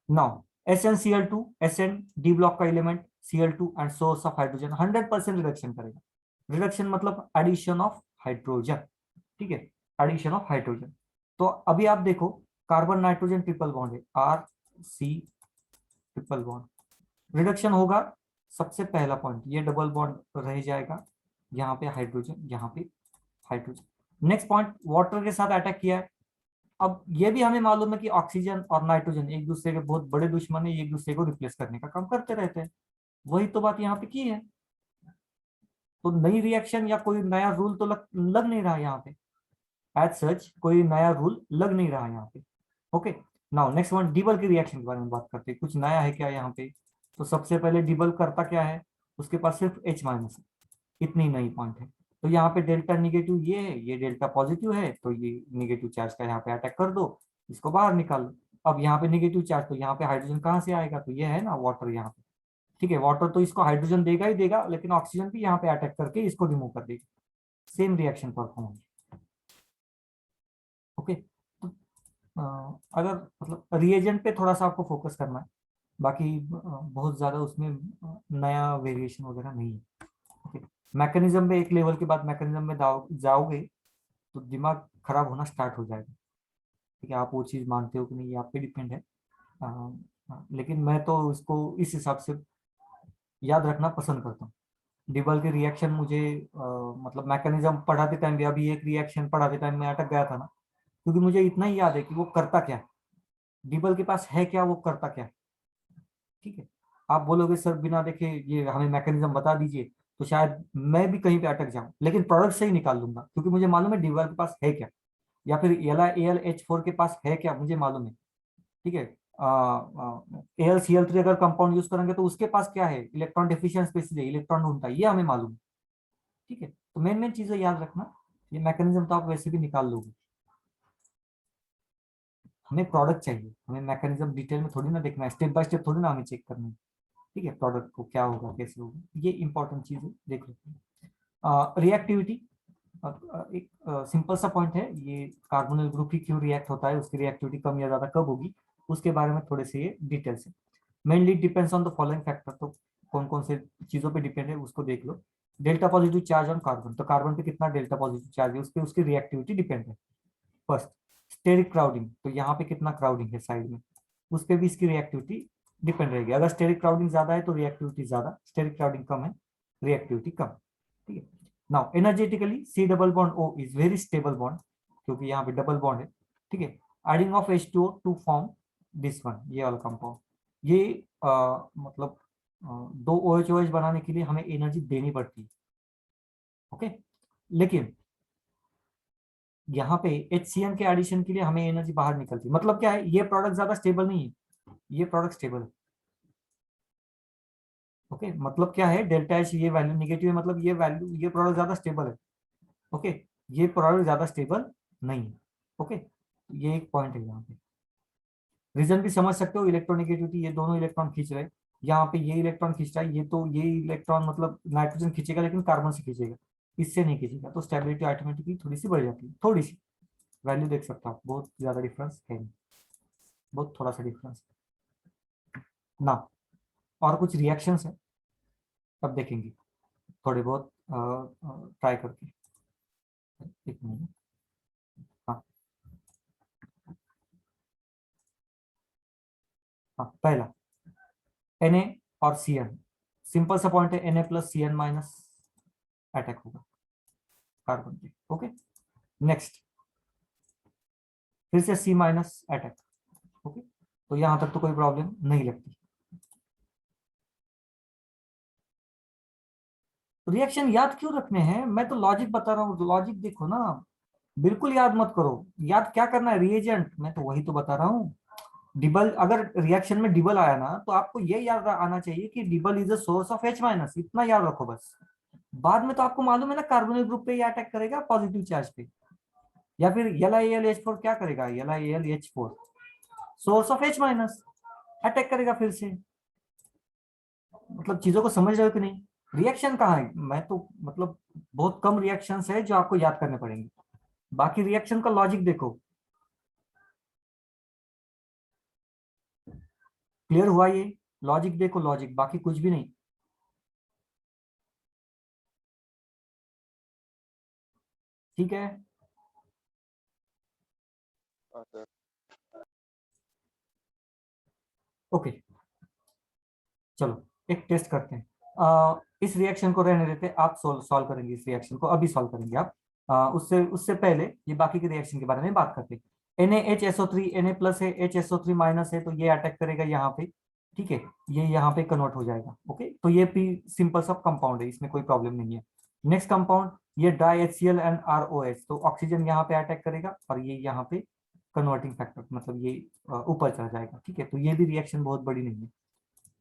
Now SnCl2, Sn D block का element, Cl2 and source of hydrogen 100% reduction करेगा, रिडक्शन मतलब एडिशन ऑफ हाइड्रोजन, ठीक है, एडिशन ऑफ हाइड्रोजन। तो अभी आप देखो, कार्बन नाइट्रोजन ट्रिपल बॉन्ड है, RC ट्रिपल बॉन्ड, रिडक्शन होगा, सबसे पहला पॉइंट ये डबल बॉन्ड रह जाएगा, यहाँ पे हाइड्रोजन, यहाँ पे हाइड्रोजन। नेक्स्ट पॉइंट, वाटर के साथ अटैक किया है। अब ये भी हमें मालूम है कि ऑक्सीजन और नाइट्रोजन एक दूसरे के बहुत बड़े दुश्मन है, एक दूसरे को रिप्लेस करने का काम करते रहते हैं, वही तो बात यहाँ पे की है। तो नई रिएक्शन या कोई नया रूल तो लग नहीं रहा यहाँ पे, एज सच कोई नया रूल लग नहीं रहा यहाँ पे। ओके, नाउ नेक्स्ट वन, डीबल की रिएक्शन के बारे में बात करते हैं, कुछ नया है क्या यहाँ पे। तो सबसे पहले डीबल करता क्या है, उसके पास सिर्फ H माइनस है, इतनी नई पॉइंट है। तो यहाँ पे डेल्टा निगेटिव ये है, ये डेल्टा पॉजिटिव है, तो ये निगेटिव चार्ज का यहाँ पे अटैक कर दो, इसको बाहर निकाल लो। अब यहाँ पे निगेटिव चार्ज, तो यहाँ पे हाइड्रोजन कहाँ से आएगा, तो ये है ना वाटर यहाँ पे, ठीक है, वाटर तो इसको हाइड्रोजन देगा ही देगा, लेकिन ऑक्सीजन भी यहाँ पे अटैक करके इसको रिमूव कर देगा, सेम रिएक्शन परफॉर्म होगी। ओके, तो अगर मतलब रिएजेंट पे थोड़ा सा आपको फोकस करना है, बाकी बहुत ज्यादा उसमें नया वेरिएशन वगैरह नहीं है। ओके, मैकेनिज्म में एक लेवल के बाद मैकेनिज्म में जाओगे तो दिमाग खराब होना स्टार्ट हो जाएगा, ठीक है, आप वो चीज मानते हो कि नहीं ये आप पे डिपेंड है। लेकिन मैं तो इसको इस हिसाब से याद रखना पसंद करता हूँ। डिबल के रिएक्शन मुझे मतलब मैकेनिज्म पढ़ाते टाइम भी, अभी एक रिएक्शन पढ़ाते टाइम में अटक गया था ना, क्योंकि मुझे इतना ही याद है कि वो करता क्या है, डिबल के पास है क्या, वो करता क्या है, ठीक है। आप बोलोगे सर बिना देखे ये हमें मैकेनिज्म बता दीजिए, तो शायद मैं भी कहीं पे अटक जाऊं, लेकिन प्रोडक्ट से ही निकाल लूंगा, क्योंकि मुझे मालूम है डिबल के पास है क्या, या फिर LiAlH4 के पास है क्या, मुझे मालूम है, ठीक है। AlCl3 अगर कंपाउंड यूज करेंगे तो उसके पास क्या है, इलेक्ट्रॉन डिफिशिएंट स्पेसिस है, इलेक्ट्रॉन ढूंढता है, ये हमें मालूम है, ठीक है। तो मेन मेन चीजें याद रखना, ये मैकेनिज्म तो आप वैसे भी निकाल लोगे। हमें प्रोडक्ट चाहिए, हमें मैकेनिज्म डिटेल में थोड़ी ना देखना है, स्टेप बाय स्टेप थोड़ी ना हमें चेक करना है। ठीक है, प्रोडक्ट को क्या होगा कैसे होगा, ये इंपॉर्टेंट चीज है, देख लेते हैं। रिएक्टिविटी एक सिंपल सा पॉइंट है, ये कार्बोनिल ग्रुप ही क्यों रिएक्ट होता है, उसकी रिएक्टिविटी कम या ज्यादा कब होगी, उसके बारे में थोड़े से ये डिटेल्स है। Mainly depends on the following factor, तो कौन कौन से चीजों पे डिपेंड है उसको देख लो। Delta positive charge on carbon, तो कार्बन पे कितना डेल्टा पॉजिटिव चार्ज है उस पे उसकी रिएक्टिविटी डिपेंड है। फर्स्ट, स्टेरिक क्राउडिंग, तो यहाँ पे कितना क्राउडिंग है साइड में, उस पे भी इसकी रिएक्टिविटी डिपेंड रहेगी। अगर स्टेरिक क्राउडिंग ज्यादा है तो रिएक्टिविटी ज्यादा, स्टेरिक क्राउडिंग कम है रिएक्टिविटी कम। ठीक है, now energetically C double bond O is very stable bond, क्योंकि यहाँ पे डबल बॉन्ड है। ठीक है, adding of H2O to form this one, ये वाला कंपाउंड, ये मतलब दो OH बनाने के लिए हमें एनर्जी देनी पड़ती है। ओके, लेकिन यहाँ पे HCN के एडिशन के लिए हमें एनर्जी बाहर निकलती है। मतलब क्या है, ये प्रोडक्ट ज्यादा स्टेबल नहीं है, ये प्रोडक्ट स्टेबल है। ओके, मतलब क्या है, डेल्टा H ये वैल्यू निगेटिव है, मतलब ये वैल्यू, ये प्रोडक्ट ज्यादा स्टेबल है। ओके, ये प्रोडक्ट ज्यादा स्टेबल नहीं है। ओके, ये एक पॉइंट है यहाँ पे। रीजन भी समझ सकते हो, इलेक्ट्रोनिगेटिविटी, ये दोनों इलेक्ट्रॉन खींच रहे हैं, यहाँ पे ये इलेक्ट्रॉन खींच रहा है, ये तो ये इलेक्ट्रॉन मतलब नाइट्रोजन खींचेगा लेकिन कार्बन से खींचेगा, इससे नहीं खींचेगा, तो स्टेबिलिटी ऑटोमेटिकली थोड़ी सी बढ़ जाती है, थोड़ी सी। वैल्यू देख सकते हो आप, बहुत ज्यादा डिफरेंस है नहीं, बहुत थोड़ा सा डिफरेंस ना। और कुछ रिएक्शंस है, तब देखेंगे थोड़े बहुत ट्राई करके। एक मिनट, हाँ हाँ, पहला Na और Cn, सिंपल सा पॉइंट है, Na plus Cn minus attack होगा कार्बन पे। ओके, नेक्स्ट फिर से C माइनस अटैक। ओके, तो यहां तक तो कोई प्रॉब्लम नहीं लगती। रिएक्शन याद क्यों रखने हैं, मैं तो लॉजिक बता रहा हूँ, लॉजिक देखो ना, बिल्कुल याद मत करो। याद क्या करना है, रिएजेंट, मैं तो वही तो बता रहा हूँ। डिबल, अगर रिएक्शन में डिबल आया ना तो आपको ये याद आना चाहिए कि DIBAL is a source of H minus, इतना याद रखो बस। बाद में तो आपको मालूम है ना, कार्बोनिल ग्रुप पे ये अटैक करेगा पॉजिटिव चार्ज पे, या फिर LiAlH4 क्या करेगा, LiAlH4 source of H minus attack करेगा फिर से। मतलब चीजों को समझ रहे हो कि नहीं, रिएक्शन कहाँ है, मैं तो मतलब बहुत कम रिएक्शंस है जो आपको याद करने पड़ेंगे, बाकी रिएक्शन का लॉजिक देखो। क्लियर हुआ ये, लॉजिक देखो, लॉजिक, बाकी कुछ भी नहीं। ठीक है, हाँ सर। ओके, चलो एक टेस्ट करते हैं। इस रिएक्शन को रहने देते, आप सॉल्व करेंगे इस रिएक्शन को, अभी सॉल्व करेंगे आप। उससे उससे पहले ये बाकी के रिएक्शन के बारे में बात करते हैं। NaHSO3 Na प्लस है, HSO3 माइनस है, तो ये अटैक करेगा यहाँ पे। ठीक है, ये यहाँ पे कन्वर्ट हो जाएगा। ओके, तो ये भी सिंपल सा कंपाउंड है, इसमें कोई प्रॉब्लम नहीं है। नेक्स्ट कंपाउंड, ये डाई HCl एंड ROH, तो ऑक्सीजन यहाँ पे अटैक करेगा और ये यहाँ पे कन्वर्टिंग फैक्टर, मतलब ये ऊपर चला जाएगा। ठीक है, तो ये भी रिएक्शन बहुत बड़ी नहीं है।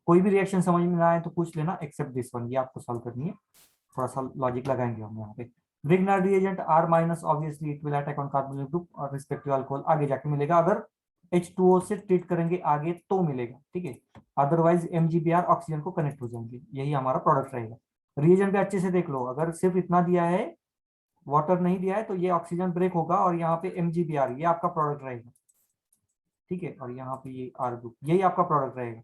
कोई भी रिएक्शन समझ में ना आए तो पूछ लेना, एक्सेप्ट दिस वन, ये आपको सॉल्व करनी है। थोड़ा सा लॉजिक लगाएंगे हम यहाँ पे। Grignard reagent R minus, obviously it will attack on carbonyl group और रिस्पेक्टिव अल्कोहल, आगे जाके मिलेगा, अगर H2O से ट्रीट करेंगे आगे तो मिलेगा। ठीक है, अदरवाइज MgBr ऑक्सीजन को कनेक्ट हो जाएंगे, यही हमारा प्रोडक्ट रहेगा। रिएजेंट भी अच्छे से देख लो, अगर सिर्फ इतना दिया है, वाटर नहीं दिया है, तो ये ऑक्सीजन ब्रेक होगा और यहाँ पे MgBr ये आपका प्रोडक्ट रहेगा। ठीक है, और यहाँ पे ये R ग्रुप, यही आपका प्रोडक्ट रहेगा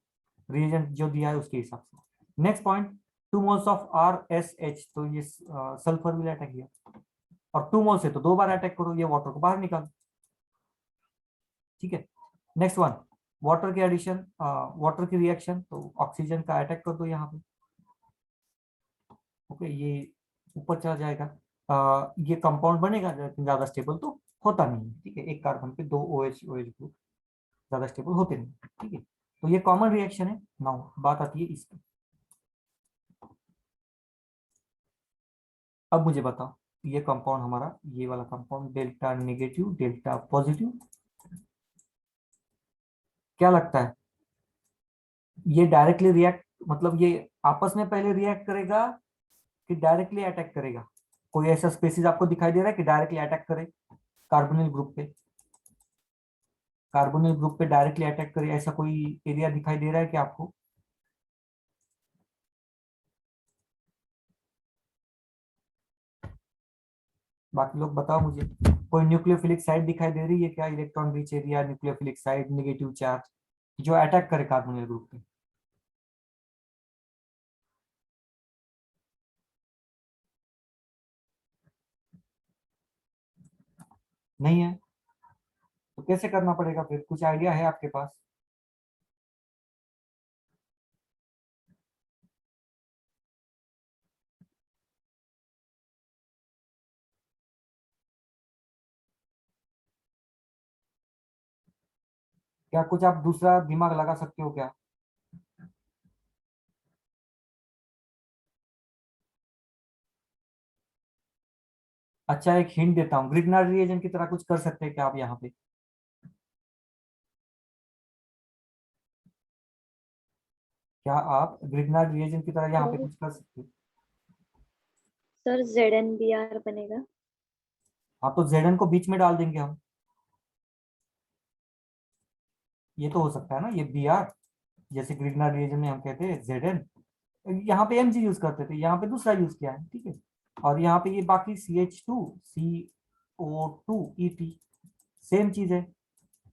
रिएजेंट जो दिया है उसके हिसाब से। Next point, 2 moles of RSH, तो ये सल्फर विल अटैक किया, और 2 मोल से तो 2 बार अटैक करो, ये वाटर को बाहर निकाल। ठीक है, नेक्स्ट वन, वाटर के एडिशन, वाटर की रिएक्शन, तो ऑक्सीजन का अटैक कर दो यहाँ पे। ओके, ये ऊपर चला जाएगा। ये कंपाउंड बनेगा लेकिन ज्यादा स्टेबल तो होता नहीं है। ठीक है, एक कार्बन पे 2 OH ग्रुप ज्यादा स्टेबल होते नहीं। ठीक है, तो ये कॉमन रिएक्शन है। नाउ बात आती है इस पे। अब मुझे बताओ, ये कंपाउंड हमारा, ये वाला compound delta negative delta positive, क्या लगता है, ये डायरेक्टली रिएक्ट, मतलब ये आपस में पहले रिएक्ट करेगा कि डायरेक्टली अटैक करेगा? कोई ऐसा स्पेसिस आपको दिखाई दे रहा है कि डायरेक्टली अटैक करे कार्बोनिल ग्रुप पे? कार्बोनिल ग्रुप पे डायरेक्टली अटैक करे, ऐसा कोई एरिया दिखाई दे रहा है क्या आपको? बाकी लोग बताओ मुझे, कोई न्यूक्लियोफिलिक साइड दिखाई दे रही है क्या? Electron rich area, nucleophilic side, negative charge जो अटैक करे कार्बोनिल ग्रुप पे? नहीं है? तो कैसे करना पड़ेगा फिर, कुछ आइडिया है आपके पास? क्या कुछ आप दूसरा दिमाग लगा सकते हो क्या? अच्छा, एक हिंट देता हूँ, ग्रिग्नार्ड रिएजन की तरह कुछ कर सकते हैं क्या आप यहाँ पे? क्या आप ग्रिग्नार्ड रिएजन की तरह यहाँ पे सर कुछ कर सकते हो? सर ZnBr बनेगा। हाँ, तो जेडन को बीच में डाल देंगे हम। ये तो हो सकता है ना, ये बी आर, जैसे ग्रिग्नार्ड रिएजन में हम कहते हैं जेडन, यहाँ पे एम जी यूज करते थे, यहाँ पे दूसरा यूज किया है, ठीक है। और यहाँ पे ये बाकी CH2CO2 ET सेम चीज है।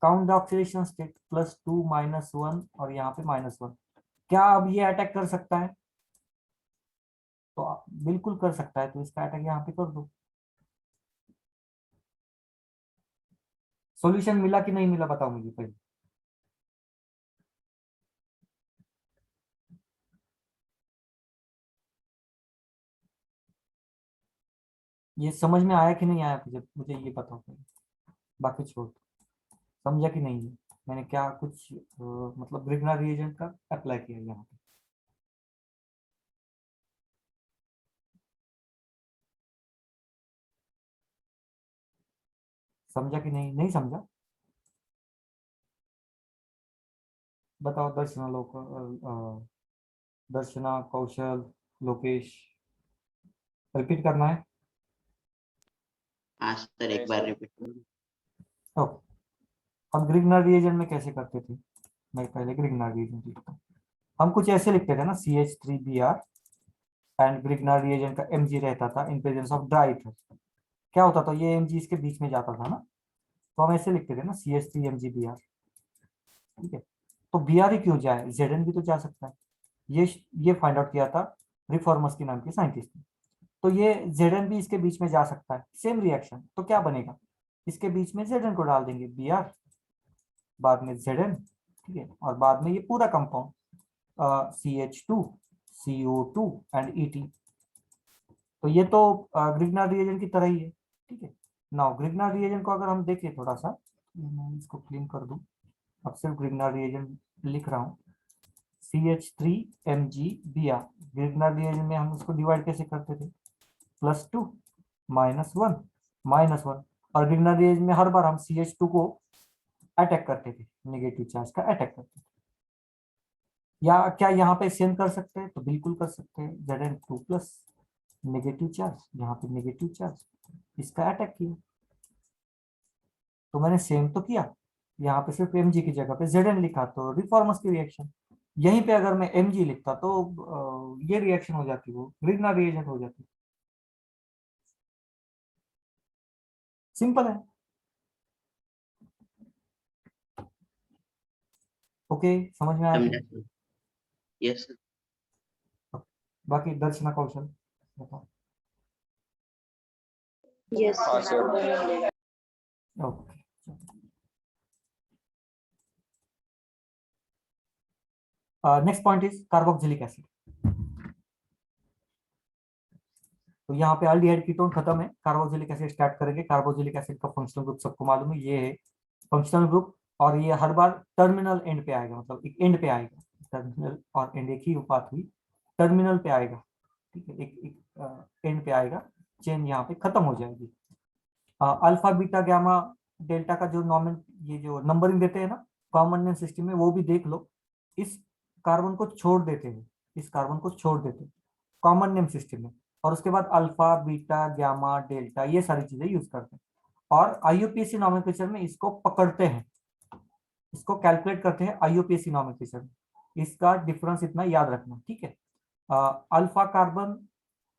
काउंट द ऑक्सीडेशन स्टेट, +2 -1 और यहाँ पे -1। क्या अब ये अटैक कर सकता है? तो बिल्कुल कर सकता है, तो इसका अटैक यहाँ पे कर दो। सॉल्यूशन मिला कि नहीं मिला बताओ मुझे पहले। ये समझ में आया कि नहीं आया मुझे मुझे ये बताओ पहले, बाकी छोड़ दो। समझा कि नहीं है मैंने क्या कुछ मतलब ग्रिग्नार्ड रिएजेंट का अप्लाई किया यहाँ पे? समझा कि नहीं, नहीं समझा? बताओ दर्शना, लोक दर्शना, कौशल, लोकेश, रिपीट करना है? हाँ सर, एक बार रिपीट। ओके। हम ग्रिग्नार्ड रिएजेंट में कैसे करते थे? मैं पहले ग्रिग्नार्ड रिएजेंट लिखता हूँ। हम कुछ ऐसे लिखते थे ना, CH3Br एंड ग्रिग्नार्ड रिएजेंट का Mg रहता था इन प्रेजेंस ऑफ ड्राई ईथर। क्या होता था, ये Mg इसके बीच में जाता था ना, तो हम ऐसे लिखते थे ना, CH3MgBr, ठीक है। तो Br ही क्यों जाए, Zn भी तो जा सकता है। ये ये फाइंड आउट किया था रिफॉर्मस के नाम के साइंटिस्ट ने। तो ये Zn भी इसके बीच में जा सकता है, सेम रिएक्शन, तो क्या बनेगा, इसके बीच में Zn को डाल देंगे, Br, बाद में Zn, ठीक है, और बाद में ये पूरा कंपाउंड CH2CO2 एंड ET। तो ये तो ग्रिग्नार्ड रिएजेंट की तरह ही है, ठीक है। नाउ ग्रिग्नार्ड रिएजेंट को अगर हम देखें थोड़ा सा, मैं इसको क्लीन कर दूं, अब सिर्फ ग्रिग्नार्ड रिएजेंट लिख रहा हूँ, CH3MgBr। ग्रिग्नार्ड रिएजेंट में हम इसको डिवाइड कैसे करते थे, +2 -1 -1। और ग्रिग्नार्ड रिएजेंट में हर बार हम CH2 को अटैक करते थे, नेगेटिव चार्ज का अटैक करते थे। या क्या यहाँ पे सेम कर सकते हैं? तो बिल्कुल कर सकते हैं, Zn2+ नेगेटिव चार्ज, यहाँ पे नेगेटिव चार्ज, इसका अटैक किया। तो मैंने सेम तो किया, यहाँ पे सिर्फ Mg की जगह पे Zn लिखा, तो रिफॉर्मस की रिएक्शन। यहीं पे अगर मैं Mg लिखता तो ये रिएक्शन हो जाती, वो ग्रिग्नार्ड रिएजेंट हो जाती। सिंपल है। ओके, समझ में आया समझा कि? सर। Yes sir. बाकी दर्शना, कौशल, बताओ। यस हाँ sir. Sir. Okay, next point is carboxylic acid. तो यहाँ पे अल्डिहाइड कीटोन खत्म है, कार्बोक्सिलिक एसिड स्टार्ट करेंगे। कार्बोक्सिलिक एसिड का फंक्शनल ग्रुप सबको मालूम है, ये है फंक्शनल ग्रुप। और ये हर बार टर्मिनल एंड पे आएगा, मतलब एक एंड पे आएगा, टर्मिनल और एंड एक ही बात हुई, टर्मिनल पे आएगा, ठीक है, एक एंड पे आएगा, चेन यहाँ पे खत्म हो जाएगी। अल्फा बीटा गामा डेल्टा का जो नॉर्मल, ये जो नंबरिंग देते हैं ना कॉमन नेम सिस्टम में, वो भी देख लो। इस कार्बन को छोड़ देते हैं, इस कार्बन को छोड़ देते हैं कॉमन नेम सिस्टम में, और उसके बाद अल्फा बीटा गामा डेल्टा ये सारी चीजें यूज करते हैं, और IUPAC नॉमेनक्लेचर में इसको पकड़ते हैं। इसको कैलकुलेट करते हैं आईयूपीएसी नॉमेनक्लेचर में। इसका डिफरेंस इतना याद रखना, ठीक है। अल्फा कार्बन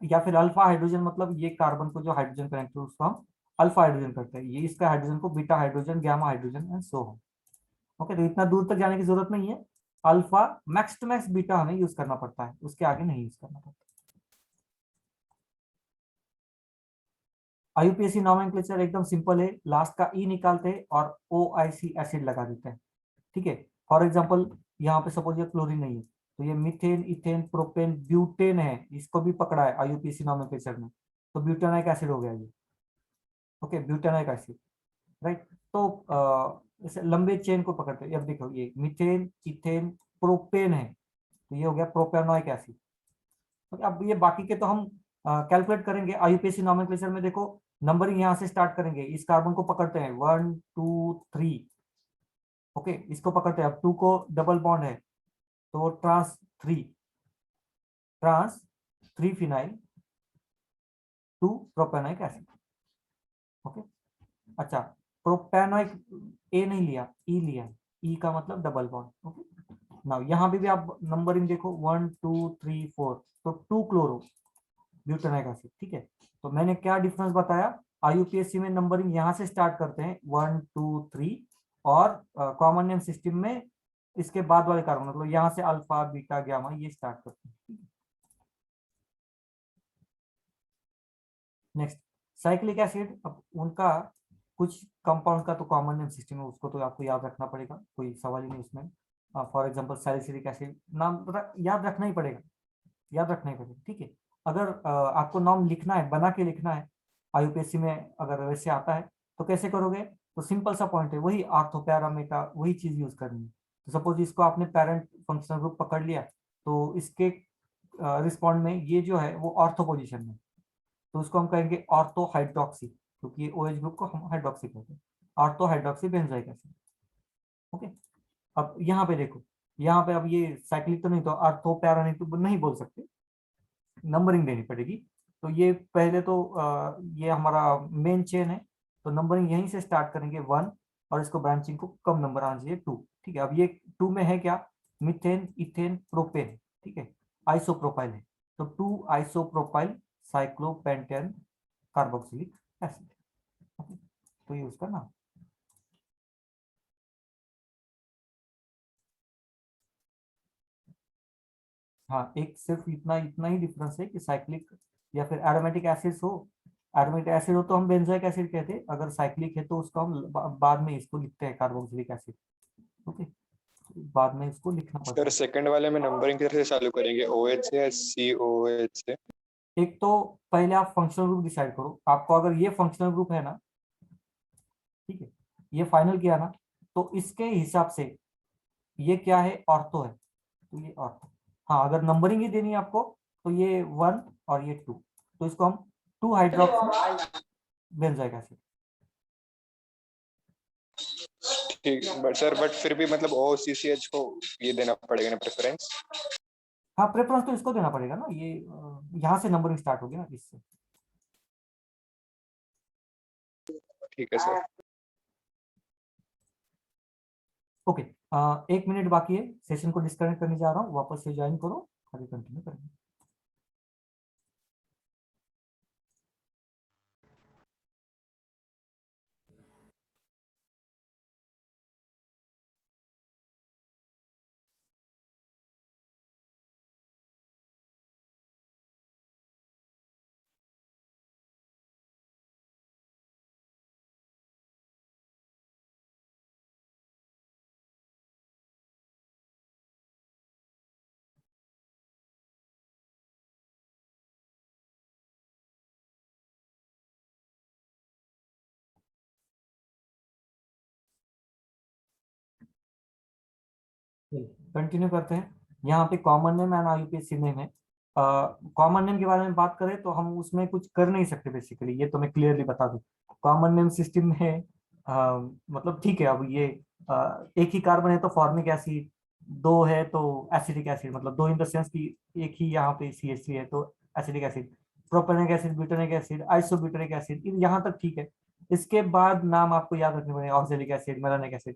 या फिर अल्फा हाइड्रोजन, मतलब ये कार्बन को जो हाइड्रोजन कनेक्ट है उसको हम अल्फा हाइड्रोजन करते हैं, ये इसका हाइड्रोजन को beta hydrogen, gamma hydrogen and so on. Okay, तो इतना दूर तक जाने की जरूरत नहीं है। Alpha max to max beta हमें यूज करना पड़ता है, उसके आगे नहीं यूज करना पड़ता। आईयूपीएसी नॉमेनक्लेचर एकदम सिंपल है, लास्ट का ई निकालते हैं और ओआईसी एसिड लगा देते हैं, ठीक है। फॉर एग्जांपल यहाँ पे सपोज ये क्लोरीन नहीं है, तो ये मीथेन, इथेन, प्रोपेन, ब्यूटेन है, इसको भी पकड़ा है आईयूपीएसी नॉमेनक्लेचर में, तो ब्यूटेनाइक एसिड हो गया ये। Okay, butanoic acid, right. तो इसे लंबे चेन को पकड़ते हैं। अब देखो ये मीथेन, इथेन, प्रोपेन है, तो ये हो गया प्रोपेनोइक एसिड। तो अब ये बाकी के तो हम कैलकुलेट करेंगे आईयूपीएसी नॉमेनक्लेचर में। देखो नंबरिंग यहाँ से स्टार्ट करेंगे, इस कार्बन को पकड़ते हैं 1 2 3। ओके, इसको पकड़ते हैं, अब 2 को डबल बॉन्ड है तो trans 3 phenyl 2 propenoic acid. Okay, अच्छा, प्रोपेनोइक ए नहीं लिया, ई लिया, ई का मतलब डबल बॉन्ड। ओके, नाउ यहाँ भी आप नंबरिंग देखो 1 2 3 4, तो 2 क्लोरो ब्यूटेनाइक एसिड, ठीक है। तो मैंने क्या डिफरेंस बताया, आईयूपीएससी में नंबरिंग यहाँ से स्टार्ट करते हैं 1 2 3, और कॉमन नेम सिस्टम में इसके बाद वाले कार्बन, मतलब यहाँ से अल्फा बीटा गामा ये स्टार्ट करते हैं। नेक्स्ट साइक्लिक एसिड, अब उनका कुछ कंपाउंड का तो कॉमन नेम सिस्टम है, उसको तो आपको याद रखना पड़ेगा, कोई सवाल ही नहीं उसमें। फॉर एग्जांपल सैलिसिलिक एसिड, नाम याद रखना ही पड़ेगा, याद रखना ही पड़ेगा, ठीक है। अगर आपको नाम लिखना है, बना के लिखना है आईयूपीएससी में, अगर वैसे आता है तो कैसे करोगे, तो सिंपल सा पॉइंट है, वही आर्थो पैरा मेटा वही चीज यूज करनी है। तो सपोज इसको आपने पेरेंट फंक्शनल ग्रुप पकड़ लिया, तो इसके रिस्पॉन्ड में ये जो है वो ऑर्थो पोजीशन में, तो उसको हम कहेंगे ऑर्थो हाइड्रोक्सी, क्योंकि ये OH ग्रुप को हम हाइड्रोक्सी कहते हैं, ortho hydroxy benzoic acid. Okay, अब यहाँ पे देखो, यहाँ पे अब ये साइक्लिक तो नहीं, तो ऑर्थो पैरा नहीं तो नहीं बोल सकते, नंबरिंग देनी पड़ेगी। तो ये पहले तो ये हमारा मेन चेन है, तो नंबरिंग यहीं से स्टार्ट करेंगे 1, और इसको ब्रांचिंग को कम नंबर आना चाहिए 2, ठीक है। अब ये 2 में है क्या, मीथेन, इथेन, प्रोपेन, ठीक है, आइसोप्रोपाइल है, तो 2 आइसोप्रोपाइल साइक्लोपेंटेन कार्बोक्सिलिक एसिड। तो ये उसका नाम। हाँ, एक सिर्फ इतना इतना ही डिफरेंस है कि साइक्लिक या फिर एरोमेटिक एसिड्स हो, एरोमेटिक एसिड हो तो हम बेंजोइक एसिड कहते हैं, अगर साइक्लिक है तो उसको हम बाद में इसको लिखते हैं कार्बोक्सिलिक एसिड। ओके, बाद में इसको लिखना पड़ता सर है। सेकंड वाले में नंबरिंग किधर से चालू करेंगे, OH से या COOH से? एक तो पहले आप फंक्शनल ग्रुप डिसाइड करो, आपको अगर ये फंक्शनल ग्रुप है ना, ठीक है, ये फाइनल किया ना, तो इसके हिसाब से ये क्या है, ऑर्थो है, तो ये ऑर्थो। हाँ, अगर नंबरिंग ही देनी है आपको, तो ये 1 और ये 2, तो इसको हम 2 हाइड्रोक्सी बेंजोइक एसिड। ठीक, बट फिर भी मतलब OCCH को ये देना पड़ेगा ना प्रेफरेंस? हाँ, प्रेफरेंस तो इसको देना पड़ेगा ना, ये यहाँ से नंबरिंग स्टार्ट होगी ना इससे। ठीक है सर। ओके, 1 मिनट बाकी है, सेशन को डिस्कनेक्ट करने जा रहा हूँ, वापस से ज्वाइन करो, आगे कंटिन्यू करेंगे। कंटिन्यू करते हैं। यहाँ पे common name and IUPAC name है। कॉमन नेम के बारे में बात करें तो हम उसमें कुछ कर नहीं सकते बेसिकली, ये तो मैं क्लियरली बता दूं। कॉमन नेम सिस्टम में मतलब ठीक है, अब ये एक ही कार्बन है तो फॉर्मिक एसिड, 2 है तो एसिडिक एसिड, मतलब 2 इन द सेंस कि एक ही यहाँ पे CH3 है तो acetic acid, propanoic acid, butanoic acid, isobutanoic acid, यहाँ तक ठीक है। इसके बाद नाम आपको याद रखने पड़ेंगे, ऑक्जेलिक एसिड, मेलानिक एसिड।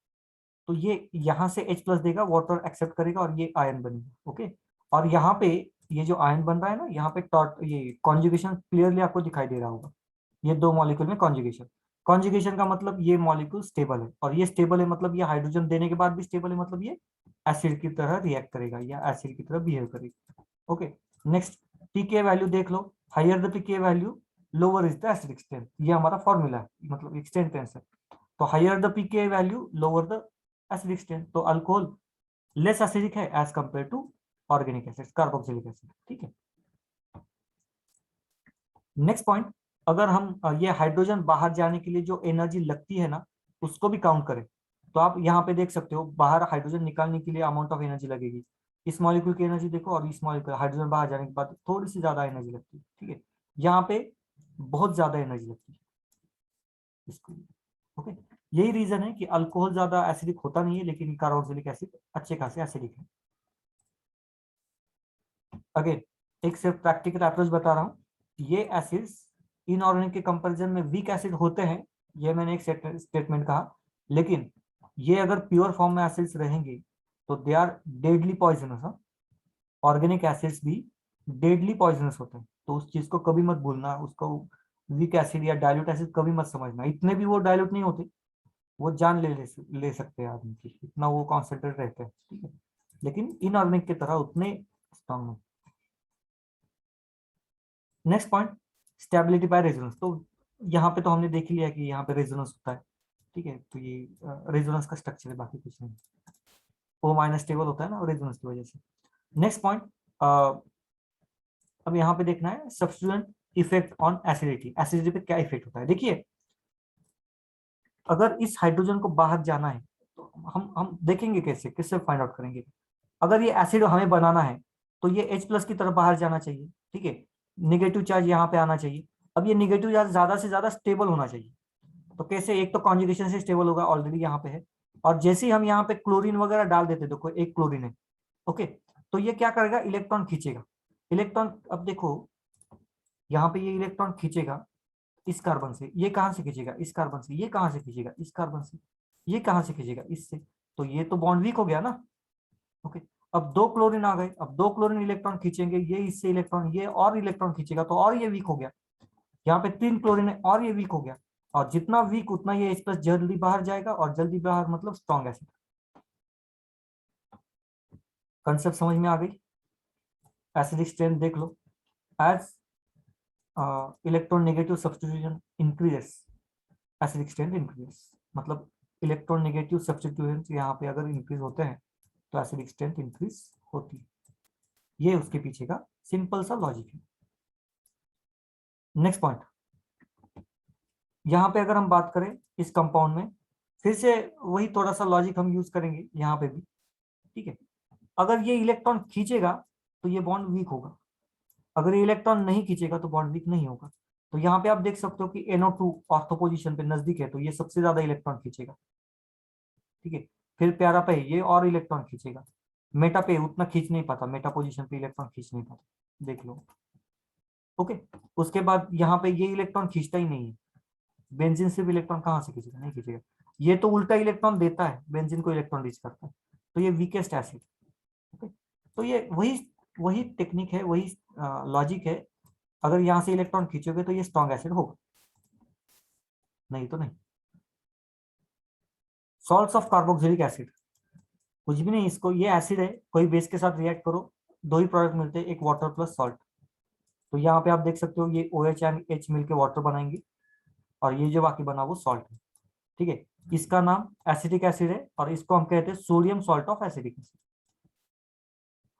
तो ये यहाँ से H+ देगा, वाटर एक्सेप्ट करेगा और ये आयन बनेगा। ओके, और यहाँ पे ये जो आयन बन रहा है ना, यहाँ पे टॉट ये कॉन्जुगेशन क्लियरली आपको दिखाई दे रहा होगा, ये दो मॉलिक्यूल में कॉन्जुगेशन। कॉन्जुगेशन का मतलब ये मॉलिक्यूल स्टेबल है, और ये स्टेबल है मतलब ये हाइड्रोजन देने के बाद भी स्टेबल है, मतलब ये एसिड की तरह रिएक्ट करेगा या एसिड की तरह बिहेव करेगा। ओके, नेक्स्ट pK वैल्यू देख लो, higher the pK value lower is the acidic strength, ये हमारा फॉर्मूला है, मतलब एक्सटेंट टेंस है। तो higher the pK value lower the acidic strength, तो अल्कोहल लेस एसिडिक है as compare to organic acid, carboxylic acid. ठीक है, नेक्स्ट पॉइंट, अगर हम ये हाइड्रोजन बाहर जाने के लिए जो एनर्जी लगती है ना, उसको भी काउंट करें, तो आप यहाँ पे देख सकते हो बाहर हाइड्रोजन निकालने के लिए अमाउंट ऑफ एनर्जी लगेगी। इस मॉलिक्यूल की एनर्जी देखो और इस मॉलिक्यूल हाइड्रोजन बाहर जाने के बाद थोड़ी सी ज्यादा एनर्जी लगती है। ठीक है, यहाँ पे बहुत ज्यादा एनर्जी लगती है इसको। ओके, यही रीजन है कि अल्कोहल ज्यादा एसिडिक होता नहीं है, लेकिन कार्बोक्सिलिक एसिड अच्छे खासे एसिडिक है। अगेन एक सिर्फ प्रैक्टिकल अप्रोच बता रहा हूँ, ये एसिड्स इनऑर्गेनिक के कंपैरिजन में वीक एसिड होते हैं, ये मैंने एक स्टेटमेंट कहा, लेकिन ये अगर प्योर फॉर्म में एसिड्स रहेंगे तो they are deadly poisonous. Organic acids भी डेडली पॉइजनस होते हैं, तो उस चीज को कभी मत भूलना, उसको वीक एसिड या डाइल्यूट एसिड कभी मत समझना। इतने भी वो डाइल्यूट नहीं होते, वो जान ले सकते हैं आदमी की, इतना वो कॉन्सेंट्रेट रहते हैं, ठीक है, लेकिन इनऑर्गेनिक की तरह उतने स्ट्रॉन्ग नहीं। Next point, stability by resonance. तो यहाँ पे तो हमने देख ही लिया कि यहाँ पे रेजोनेंस होता है, ठीक है, तो ये रेजोनेंस का स्ट्रक्चर है, बाकी कुछ नहीं। ओ माइनस स्टेबल होता है ना रेजोनेंस की वजह से। नेक्स्ट पॉइंट, अब यहाँ पे देखना है substituent effect on acidity. Acidity पे क्या इफेक्ट होता है, देखिए अगर इस हाइड्रोजन को बाहर जाना है तो हम देखेंगे कैसे, किससे फाइंड आउट करेंगे। अगर ये एसिड हमें बनाना है तो ये H+ की तरफ बाहर जाना चाहिए, ठीक है, निगेटिव चार्ज यहाँ पे आना चाहिए। अब ये निगेटिव चार्ज ज्यादा से ज्यादा स्टेबल होना चाहिए, तो कैसे, एक तो कॉन्जुगेशन से स्टेबल होगा, ऑलरेडी यहाँ पे है, और जैसे ही हम यहाँ पे क्लोरीन वगैरह डाल देते, देखो एक क्लोरीन है, ओके, तो ये क्या करेगा, इलेक्ट्रॉन खींचेगा। इलेक्ट्रॉन, अब देखो यहाँ पे ये इलेक्ट्रॉन खींचेगा इस कार्बन से, ये कहां से खींचेगा, इस कार्बन से, ये कहां से खींचेगा, इस कार्बन से, ये कहां से खींचेगा, इससे, तो ये तो बॉन्ड वीक हो गया ना। ओके, अब 2 क्लोरीन आ गए, अब 2 क्लोरीन इलेक्ट्रॉन खींचेंगे, ये इससे इलेक्ट्रॉन, ये और इलेक्ट्रॉन खींचेगा, तो और ये वीक हो गया। यहाँ पे 3 क्लोरीन है और ये वीक हो गया, और जितना वीक उतना ये H+ जल्दी बाहर जाएगा, और जल्दी बाहर मतलब स्ट्रॉन्ग एसिड। कंसेप्ट समझ में आ गई। एसिडिक स्ट्रेंथ देख लो, as electronegative substitution increases acidic strength increases, मतलब इलेक्ट्रोनेगेटिव सब्स्टिट्यूएंट्स यहाँ पे अगर इंक्रीज होते हैं तो एसिडिक स्ट्रेंथ इंक्रीज होती है। ये उसके पीछे का सिंपल सा लॉजिक है। नेक्स्ट पॉइंट, यहाँ पे अगर हम बात करें इस कंपाउंड में, फिर से वही थोड़ा सा लॉजिक हम यूज करेंगे यहाँ पे भी, ठीक है। अगर ये इलेक्ट्रॉन खींचेगा तो ये बॉन्ड वीक होगा, अगर ये इलेक्ट्रॉन नहीं खींचेगा तो बॉन्ड वीक नहीं होगा। तो यहाँ पे आप देख सकते हो कि NO2 ऑर्थो पोजीशन पे नजदीक है, तो ये सबसे ज्यादा इलेक्ट्रॉन खींचेगा, ठीक है। फिर प्यारा पे ये और इलेक्ट्रॉन खींचेगा, मेटा पे उतना खींच नहीं पाता, मेटा पोजीशन पे इलेक्ट्रॉन खींच नहीं पाता, देख लो, ओके। उसके बाद यहाँ पे ये इलेक्ट्रॉन खींचता ही नहीं है, बेंजीन से भी इलेक्ट्रॉन कहाँ से खींचेगा, नहीं खींचेगा, ये तो उल्टा इलेक्ट्रॉन देता है, बेंजीन को इलेक्ट्रॉन रीच करता है, तो ये वीकेस्ट एसिड, ओके। तो ये वही वही टेक्निक है, वही लॉजिक है, अगर यहाँ से इलेक्ट्रॉन खींचोगे तो ये स्ट्रॉन्ग एसिड होगा, नहीं तो नहीं। सॉल्ट्स ऑफ कार्बोक्सिलिक एसिड, कुछ भी नहीं, इसको, ये एसिड है, कोई बेस के साथ रिएक्ट करो, 2 ही प्रोडक्ट मिलते हैं, एक वाटर प्लस सॉल्ट। तो यहाँ पे आप देख सकते हो ये OH एंड H मिलके वाटर बनाएंगे, और ये जो बाकी बना वो सॉल्ट है, ठीक है। इसका नाम एसिटिक एसिड है, और इसको हम कहते हैं sodium salt of acidic acid.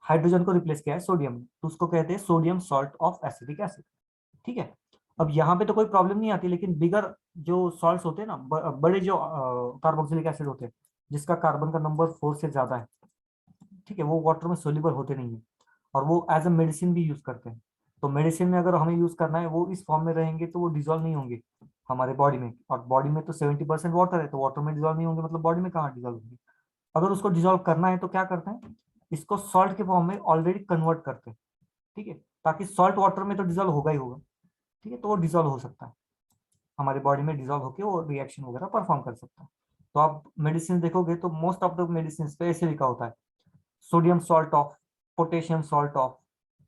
Hydrogen को रिप्लेस किया है सोडियम ने, तो उसको कहते हैं sodium salt of acidic acid, ठीक है। अब यहाँ पे तो कोई प्रॉब्लम नहीं आती, लेकिन बिगर जो सॉल्ट्स होते हैं ना, बड़े जो कार्बोक्सिलिक एसिड होते हैं, जिसका कार्बन का नंबर 4 से ज्यादा है, ठीक है, वो वाटर में सोल्यूबल होते नहीं है, और वो एज अ मेडिसिन भी यूज करते हैं। तो मेडिसिन में अगर हमें यूज करना है, वो इस फॉर्म में रहेंगे तो वो डिजोल्व नहीं होंगे हमारे बॉडी में, और बॉडी में तो 70% वाटर है, तो वाटर में डिजोल्व नहीं होंगे, मतलब बॉडी में कहाँ डिजोल्व होंगे। अगर उसको डिजोल्व करना है तो क्या करते हैं, इसको सॉल्ट के फॉर्म में ऑलरेडी कन्वर्ट करते हैं, ठीक है, ताकि सॉल्ट वाटर में तो डिजोल्व होगा ही होगा, ठीक है, तो वो डिजोल्व हो सकता है हमारी बॉडी में, डिजोल्व होकर वो रिएक्शन वगैरह परफॉर्म कर सकता है। तो आप मेडिसिन देखोगे तो मोस्ट ऑफ द मेडिसिन पे ऐसे लिखा होता है, sodium salt of, potassium salt of,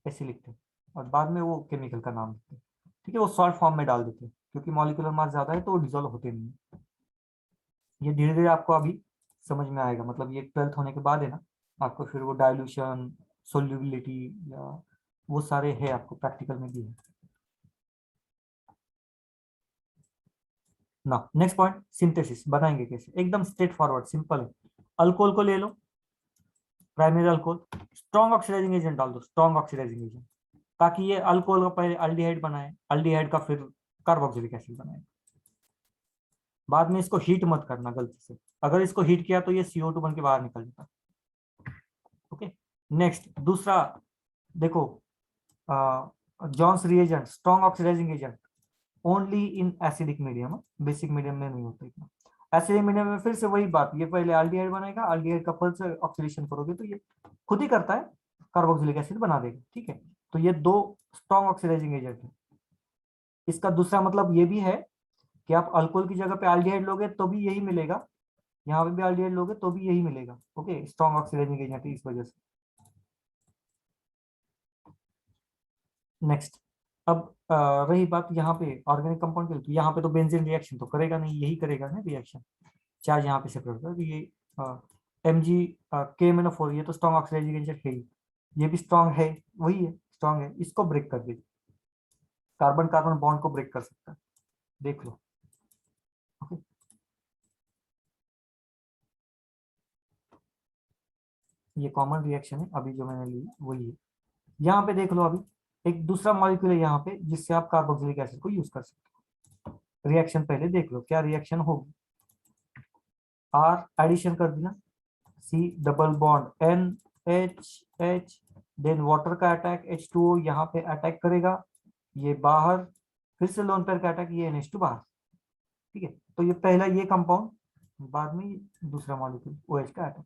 ऐसे लिखते हैं, और बाद में वो केमिकल का नाम लिखते हैं, ठीक है, वो सॉल्ट फॉर्म में डाल देते हैं, क्योंकि मॉलिक्यूलर मास ज्यादा है तो वो डिजोल्व होते नहीं है। ये धीरे धीरे आपको अभी समझ में आएगा, मतलब ये 12th होने के बाद है ना, आपको फिर वो डाइल्यूशन, सोल्यूबिलिटी या वो सारे है, आपको प्रैक्टिकल में भी है ना। नेक्स्ट पॉइंट, सिंथेसिस बनाएंगे कैसे, एकदम स्ट्रेट फॉरवर्ड सिंपल है। अल्कोहल को ले लो, primary alcohol, strong oxidizing agent डाल दो, स्ट्रॉन्ग ऑक्सीडाइजिंग एजेंट, ताकि ये अल्कोहल का पहले अल्डिहाइड बनाए, अल्डिहाइड का फिर कार्बोक्सिलिक एसिड बनाए। बाद में इसको हीट मत करना गलती से, अगर इसको हीट किया तो ये CO2 बन के बाहर निकल जाता। ओके, नेक्स्ट दूसरा देखो, Jones reagent strong oxidizing agent only in acidic medium, basic medium में नहीं होता इतना। एसिडिक मीडियम में फिर से वही बात, ये पहले एल्डिहाइड बनेगा, एल्डिहाइड का फर्स्ट ऑक्सीडेशन करोगे तो ये खुद ही करता है, कार्बोक्सिलिक एसिड बना देगा, ठीक है। तो ये दो स्ट्रॉन्ग ऑक्सीडाइजिंग एजेंट है। इसका दूसरा मतलब ये भी है कि आप अल्कोहल की जगह पे एल्डिहाइड लोगे तो भी यही मिलेगा, यहाँ पे भी एल्डिहाइड लोगे तो भी यही मिलेगा, ओके, स्ट्रॉन्ग ऑक्सीडाइजिंग एजेंट है इस वजह से। नेक्स्ट, अब रही बात यहाँ पे ऑर्गेनिक कंपाउंड की, तो यहाँ पे तो बेंजीन रिएक्शन तो करेगा नहीं, यही करेगा ना रिएक्शन, चार्ज यहाँ पे सेपरेट होगा, तो ये MgKMnO4 ये तो स्ट्रॉन्ग ऑक्सीडाइजिंग एजेंट है ही, ये भी स्ट्रॉन्ग है, वही है, स्ट्रॉन्ग है, इसको ब्रेक कर देगा, कार्बन कार्बन बॉन्ड को ब्रेक कर सकता है, देख लो, ओके। ये कॉमन रिएक्शन है अभी जो मैंने ली वही है। यहाँ पे देख लो, अभी एक दूसरा मॉलिक्यूल है यहाँ पे जिससे आप कार्बोक्सिलिक एसिड को यूज कर सकते हो। रिएक्शन पहले देख लो क्या रिएक्शन होगी। R एडिशन कर दिया, C double bond NH, then water का अटैक H2O यहाँ पे अटैक करेगा, ये बाहर, फिर से लोन पेयर का अटैक, ये NH2 बाहर, ठीक है। तो ये पहला ये कंपाउंड, बाद में दूसरा मॉलिक्यूल OH का अटैक,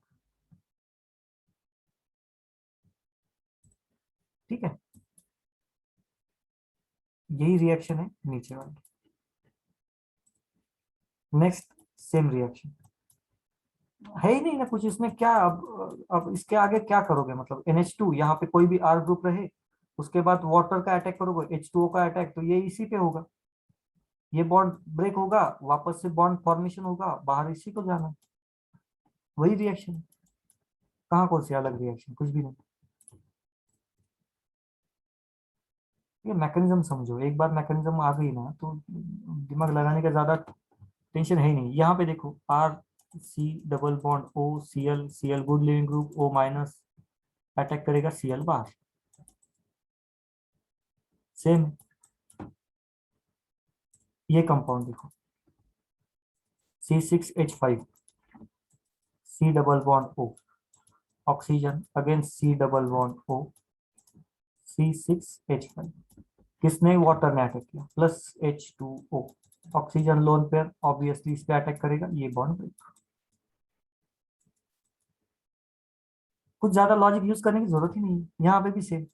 ठीक है। यही रिएक्शन है नीचे वाली। नेक्स्ट सेम रिएक्शन है ही नहीं ना कुछ इसमें, क्या अब इसके आगे क्या करोगे, मतलब NH2 यहाँ पे कोई भी R ग्रुप रहे, उसके बाद वाटर का अटैक करोगे H2O का अटैक, तो ये इसी पे होगा, ये बॉन्ड ब्रेक होगा, वापस से बॉन्ड फॉर्मेशन होगा, बाहर इसी को जाना, वही रिएक्शन, कहाँ कौन सी अलग रिएक्शन, कुछ भी नहीं। ये मैकेनिज्म समझो, एक बार मैकेनिज्म आ गई ना तो दिमाग लगाने का ज्यादा टेंशन है ही नहीं। यहाँ पे देखो R C double bond O Cl good leaving group O minus attack करेगा Cl बाहर, सेम ये कंपाउंड देखो C6H5 C double bond O oxygen again C double bond O C6H5, किसने, वाटर ने अटैक किया, plus H2O oxygen lone pair, obviously इस पे attack करेगा, ये बॉन्ड ब्रेक। कुछ ज्यादा लॉजिक यूज करने की जरूरत ही नहीं है, यहाँ पे भी सेम,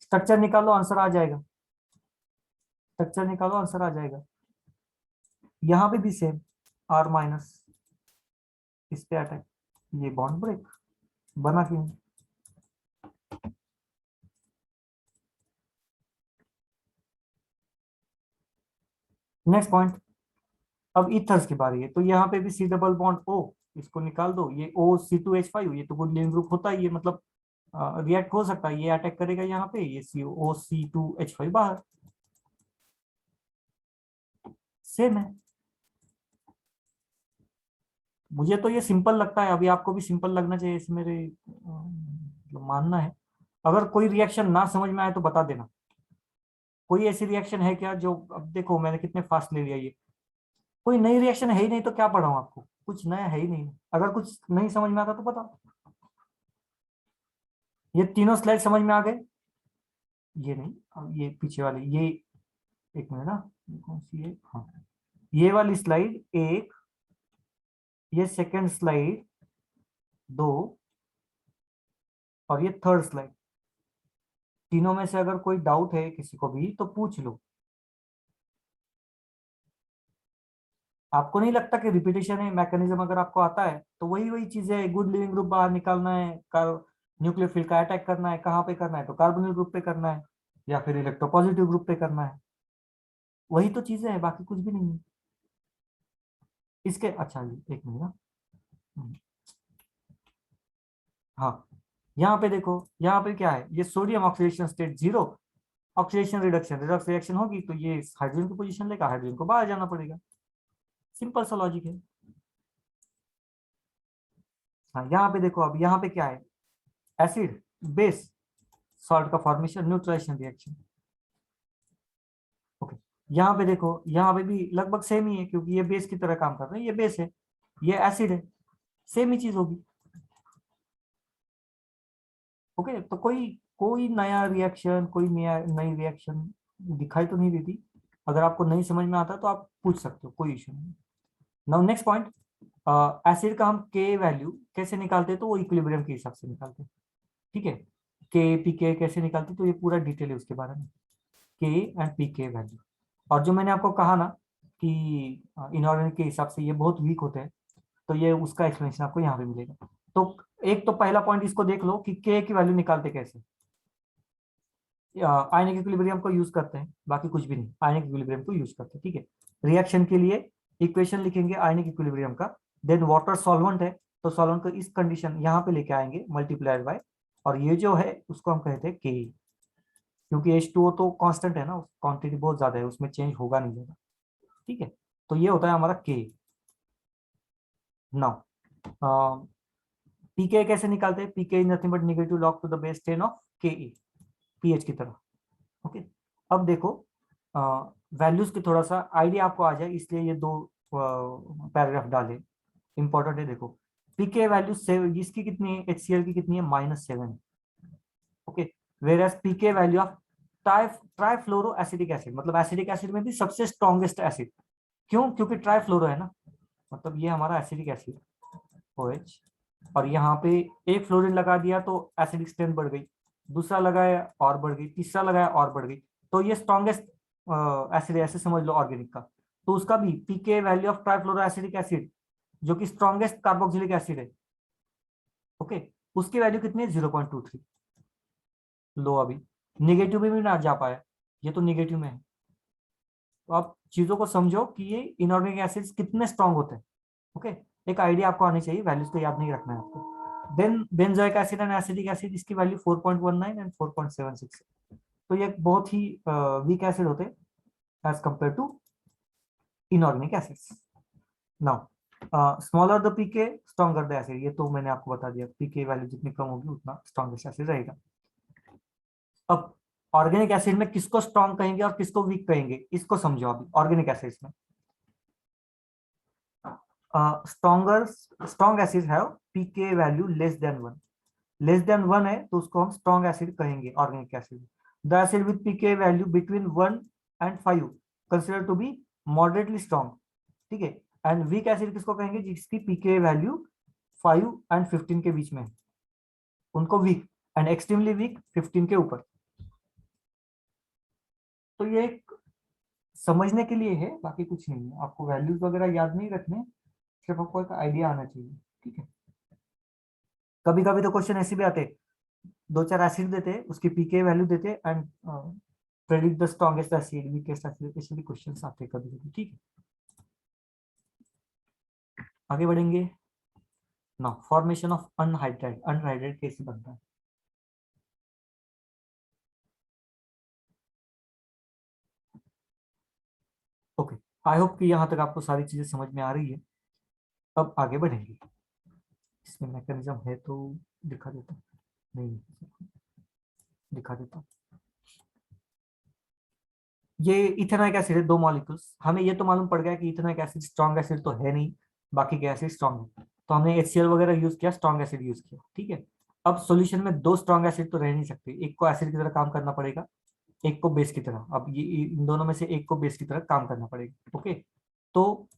स्ट्रक्चर निकालो आंसर आ जाएगा, स्ट्रक्चर निकालो आंसर आ जाएगा। यहाँ पे भी सेम, R माइनस इस पे अटैक, ये बॉन्ड ब्रेक बना क्यों। नेक्स्ट पॉइंट, अब ईथर्स की बारी है, तो यहाँ पे भी C डबल बॉन्ड O, इसको निकाल दो, ये OC2H5 ये तो गुड लिविंग ग्रुप होता है, ये मतलब रिएक्ट हो सकता है, ये अटैक करेगा यहाँ पे, ये OC2H5 बाहर, सेम है। मुझे तो ये सिंपल लगता है, अभी आपको भी सिंपल लगना चाहिए, इस मेरे मतलब मानना है। अगर कोई रिएक्शन ना समझ में आए तो बता देना, कोई ऐसी रिएक्शन है क्या जो, अब देखो मैंने कितने फास्ट ले लिया, ये कोई नई रिएक्शन है ही नहीं तो क्या पढ़ाऊं आपको, कुछ नया है ही नहीं, अगर कुछ नहीं समझ में आता तो बताओ। ये तीनों स्लाइड समझ में आ गए, ये नहीं, अब ये पीछे वाली, ये एक मिनट ना, कौन सी है, हाँ ये वाली स्लाइड एक, ये सेकंड स्लाइड दो, और ये थर्ड स्लाइड, तीनों में से अगर कोई डाउट है किसी को भी तो पूछ लो। आपको नहीं लगता कि रिपीटेशन है मैकेनिज्म, अगर आपको आता है तो वही वही चीजें है, गुड लिविंग ग्रुप बाहर निकालना है, न्यूक्लियोफिल का अटैक करना है, कहाँ पे करना है, तो कार्बोनिल ग्रुप पे करना है, या फिर इलेक्ट्रोपॉजिटिव ग्रुप पे करना है, वही तो चीजें हैं, बाकी कुछ भी नहीं है इसके। अच्छा जी एक मिनट ना, हाँ यहाँ पे देखो, यहाँ पे क्या है, ये sodium oxidation state 0, oxidation reduction, Redux reaction होगी तो ये हाइड्रोजन की पोजीशन लेगा, हाइड्रोजन को बाहर जाना पड़ेगा, सिंपल सा लॉजिक है। हाँ यहाँ पे देखो, अब यहाँ पे क्या है, एसिड बेस सॉल्ट का फॉर्मेशन, न्यूट्रलाइजेशन रिएक्शन, ओके। यहाँ पे देखो, यहाँ पे भी लगभग सेम ही है, क्योंकि ये बेस की तरह काम कर रहे हैं, ये बेस है, ये एसिड है, सेम ही चीज होगी, ओके। तो कोई कोई नया रिएक्शन, कोई नया नई रिएक्शन दिखाई तो नहीं देती। अगर आपको नहीं समझ में आता तो आप पूछ सकते हो, कोई इशू नहीं। नाउ नेक्स्ट पॉइंट, एसिड का हम के वैल्यू कैसे निकालते हैं, तो वो इक्विलिब्रियम के हिसाब से निकालते हैं। ठीक है, के पी के कैसे निकालते हैं, तो ये पूरा डिटेल है उसके बारे में, के एंड पी के वैल्यू। और जो मैंने आपको कहा ना कि इनऑर्गेनिक के हिसाब से ये बहुत वीक होते हैं, तो ये उसका एक्सप्लेनेशन आपको यहाँ पे मिलेगा। तो एक तो पहला पॉइंट इसको देख लो कि के की वैल्यू निकालते कैसे। आयनिक इक्विलिब्रियम को यूज करते हैं, बाकी कुछ भी नहीं, आयनिक इक्विलिब्रियम को यूज करते हैं। ठीक है, रिएक्शन के लिए इक्वेशन लिखेंगे आयनिक इक्विलिब्रियम का, देन वाटर सॉल्वेंट है तो सॉल्वेंट को इस कंडीशन यहाँ पे लेके आएंगे मल्टीप्लाइड बाय, और ये जो है उसको हम कहते हैं के, क्योंकि H2O तो कांस्टेंट है ना, क्वांटिटी बहुत ज्यादा है, उसमें चेंज होगा नहीं ज्यादा। ठीक है, तो ये होता है हमारा के। नाउ पीके कैसे निकालते हैं, pK is nothing but negative log to the base 10 of K, pH की तरह। ओके, अब देखो वैल्यूज की थोड़ा सा आइडिया आपको आ जाए, इसलिए ये दो पैराग्राफ डाले, इंपॉर्टेंट है। देखो पीके वैल्यू इसकी कितनी है, HCl की कितनी है, -7। Okay, whereas pK value of trifluoro acidic acid, मतलब एसिडिक एसिड में भी सबसे स्ट्रॉन्गेस्ट एसिड, क्यों, क्योंकि ट्राइफ्लोरो है ना, मतलब ये हमारा एसिडिक एसिड OH, और यहाँ पे एक फ्लोरीन लगा दिया तो एसिडिक स्ट्रेंथ बढ़ गई, दूसरा लगाया और बढ़ गई, तीसरा लगाया और बढ़ गई, तो ये स्ट्रॉन्गेस्ट एसिड ऐसे समझ लो ऑर्गेनिक का। तो उसका भी pK value of trifluoro acidic acid जो कि स्ट्रॉन्गेस्ट कार्बोक्सिलिक एसिड है, ओके, उसकी वैल्यू कितनी है, 0.23। लो अभी निगेटिव में भी ना जा पाया, ये तो निगेटिव में है। तो आप चीजों को समझो कि ये इनऑर्गेनिक एसिड्स कितने स्ट्रॉन्ग होते हैं। ओके, एक आइडिया आपको आनी चाहिए, वैल्यूज को याद नहीं रखना है आपको। Then benzoic acid and acidic acid, इसकी वैल्यू 4.19 एंड 4.76, तो ये बहुत ही वीक एसिड होते हैं as compare to inorganic acids. Now smaller the pK stronger the acid, ये तो मैंने आपको बता दिया, पीके वैल्यू जितनी कम होगी उतना स्ट्रॉन्गेस्ट एसिड रहेगा। अब ऑर्गेनिक एसिड में किसको स्ट्रॉन्ग कहेंगे और किसको वीक कहेंगे, इसको समझो अभी। ऑर्गेनिक एसिड्स में स्ट्रॉन्ग एसिड है पीके वैल्यू <1, <1 है तो उसको हम स्ट्रॉन्ग एसिड कहेंगे organic acid. The acid with pK value between 1 and 5 consider to be moderately strong. ठीक है, एंड वीक एसिड किसको कहेंगे, जिसकी पीके वैल्यू 5 and 15 के बीच में है, उनको वीक, एंड एक्सट्रीमली वीक 15 के ऊपर। तो ये एक समझने के लिए है, बाकी कुछ नहीं है, आपको वैल्यूज वगैरह याद नहीं रखने, सिर्फ आपको एक आइडिया आना चाहिए। ठीक है, कभी कभी तो क्वेश्चन ऐसे भी आते, 2-4 एसिड देते, उसकी पीके वैल्यू देते and predict the strongest acid, weakest acid, ऐसे भी क्वेश्चंस आते कभी कभी। ठीक है, आगे बढ़ेंगे। Now formation of anhydride, anhydride कैसे बनता है। ओके, आई होप कि यहाँ तक आपको सारी चीजें समझ में आ रही है। अब आगे बढ़ेंगे, इसमें मैकेनिज्म है तो दिखा देता हूँ, नहीं दिखा देता हूँ। ये इथेनॉइक एसिड है, 2 मॉलिक्यूल्स, हमें ये तो मालूम पड़ गया कि इथेनॉइक एसिड स्ट्रॉन्ग एसिड तो है नहीं, बाकी के एसिड स्ट्रॉन्ग है, तो हमने HCl वगैरह यूज किया, स्ट्रॉन्ग एसिड यूज किया। ठीक है, अब सॉल्यूशन में 2 स्ट्रॉन्ग एसिड तो रह नहीं सकते, एक को एसिड की तरह काम करना पड़ेगा, एक को बेस की तरह। अब ये इन दोनों में से एक को बेस की तरह काम करना पड़ेगा। ओके, तो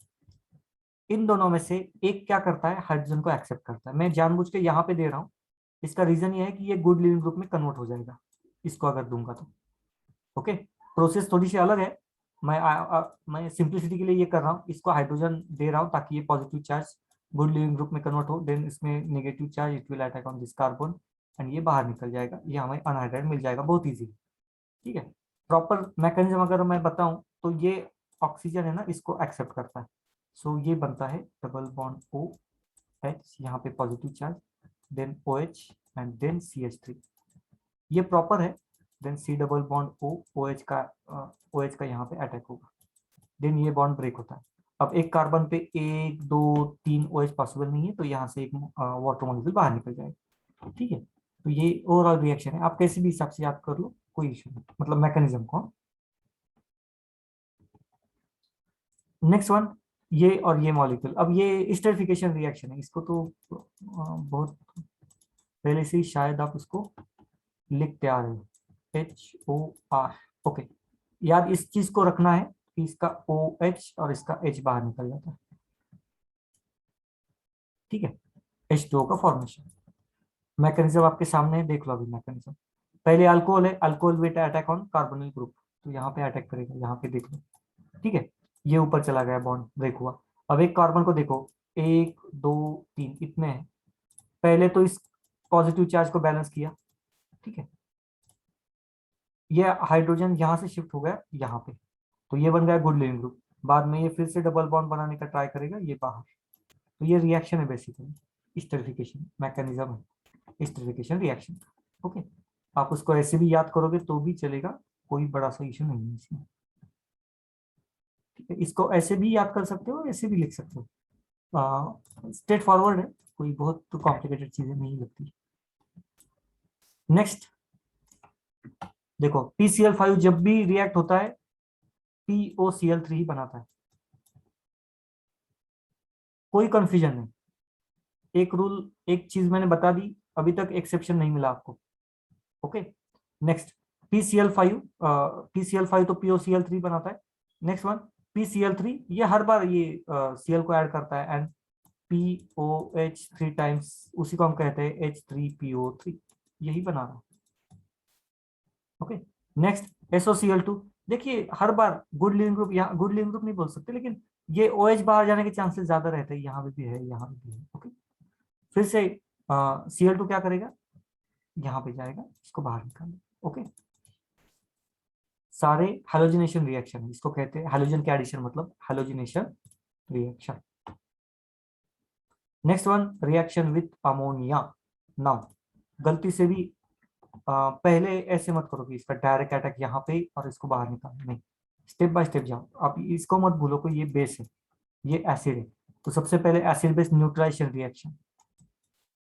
इन दोनों में से एक क्या करता है, हाइड्रोजन को एक्सेप्ट करता है। मैं जानबूझ के यहाँ पे दे रहा हूँ, इसका रीजन ये है कि ये गुड लिविंग ग्रुप में कन्वर्ट हो जाएगा, इसको अगर दूंगा तो। ओके, प्रोसेस थोड़ी सी अलग है, मैं सिंप्लिसिटी के लिए ये कर रहा हूँ, इसको हाइड्रोजन दे रहा हूँ ताकि ये positive charge good leaving group में कन्वर्ट हो, देन इसमें negative charge it will attack on this carbon and ये बाहर निकल जाएगा, ये हमें अनहाइड्राइड मिल जाएगा, बहुत ईजी। ठीक है, प्रॉपर मैकेनिज्म अगर मैं बताऊं तो ये ऑक्सीजन है ना, इसको एक्सेप्ट करता है, सो ये बनता है डबल बॉन्ड OH, यहाँ पे positive charge, then OH and then CH3, ये प्रॉपर है, then C double bond OH का यहाँ पे अटैक होगा, देन ये बॉन्ड ब्रेक होता है। अब एक कार्बन पे 1 2 3 OH पॉसिबल नहीं है, तो यहाँ से एक वाटर मॉलिक्यूल बाहर निकल जाएगा। ठीक है, तो ये ओवरऑल रिएक्शन है, आप कैसे भी हिसाब से याद कर लो, कोई इशू नहीं, मतलब मैकेनिज्म को। नेक्स्ट वन, ये और ये मॉलिक्यूल, अब ये स्टेरिफिकेशन रिएक्शन है, इसको तो बहुत पहले से ही शायद आप उसको लिखते आ रहे HOR। ओके, याद इस चीज को रखना है कि इसका OH और इसका H बाहर निकल जाता है, ठीक है। H2O का फॉर्मेशन मैकेनिज्म आपके सामने है, देख लो अभी मैकेनिज्म। पहले अल्कोहल है, alcohol will attack on carbonyl group, तो यहाँ पे अटैक करेगा, यहाँ पे देख लो, ठीक है। ये ऊपर चला गया, बॉन्ड ब्रेक हुआ। अब एक कार्बन को देखो, 1 2 3 इतने हैं। पहले तो इस पॉजिटिव चार्ज को बैलेंस किया, ठीक है। ये हाइड्रोजन यहाँ से शिफ्ट हो गया यहाँ पे, तो ये बन गया गुड लिविंग ग्रुप। बाद में ये फिर से डबल बॉन्ड बनाने का ट्राई करेगा, ये बाहर। तो ये रिएक्शन है बेसिकली, स्टेरिफिकेशन मैकेनिज्म है, स्टेरिफिकेशन रिएक्शन। ओके, आप उसको ऐसे भी याद करोगे तो भी चलेगा, कोई बड़ा सा इशू नहीं है इसमें, ठीक है। इसको ऐसे भी याद कर सकते हो, ऐसे भी लिख सकते हो, स्ट्रेट फॉरवर्ड है, कोई बहुत कॉम्प्लिकेटेड चीजें नहीं लगती। नेक्स्ट देखो, PCl5 जब भी रिएक्ट होता है POCl3 ही बनाता है, कोई कंफ्यूजन नहीं। एक रूल, एक चीज मैंने बता दी, अभी तक एक्सेप्शन नहीं मिला आपको। ओके, नेक्स्ट PCl5 तो POCl3 बनाता है। नेक्स्ट वन PCl3, ये हर बार ये Cl को ऐड करता है, एंड POH3 टाइम्स, उसी को हम कहते हैं H3PO3, यही बना रहा है। ओके, नेक्स्ट SOCl2, देखिए हर बार गुड लिविंग ग्रुप, यहाँ गुड लिविंग ग्रुप नहीं बोल सकते, लेकिन ये OH बाहर जाने के चांसेस ज्यादा रहते हैं, यहाँ पे भी है, यहाँ पे भी है। ओके, फिर से Cl2 क्या करेगा, यहाँ पे जाएगा, इसको बाहर निकालेगा। ओके, सारे हैलोजिनेशन रिएक्शन है, इसको कहते हैं हैलोजन के एडिशन, मतलब halogenation reaction. Next one reaction with ammonia. Now गलती से भी पहले ऐसे मत करो कि इसका डायरेक्ट अटैक यहाँ पे और इसको बाहर निकालना, नहीं, स्टेप बाय स्टेप जाओ। आप इसको मत भूलो कि ये बेस है, ये एसिड है, तो सबसे पहले acid base neutralization reaction,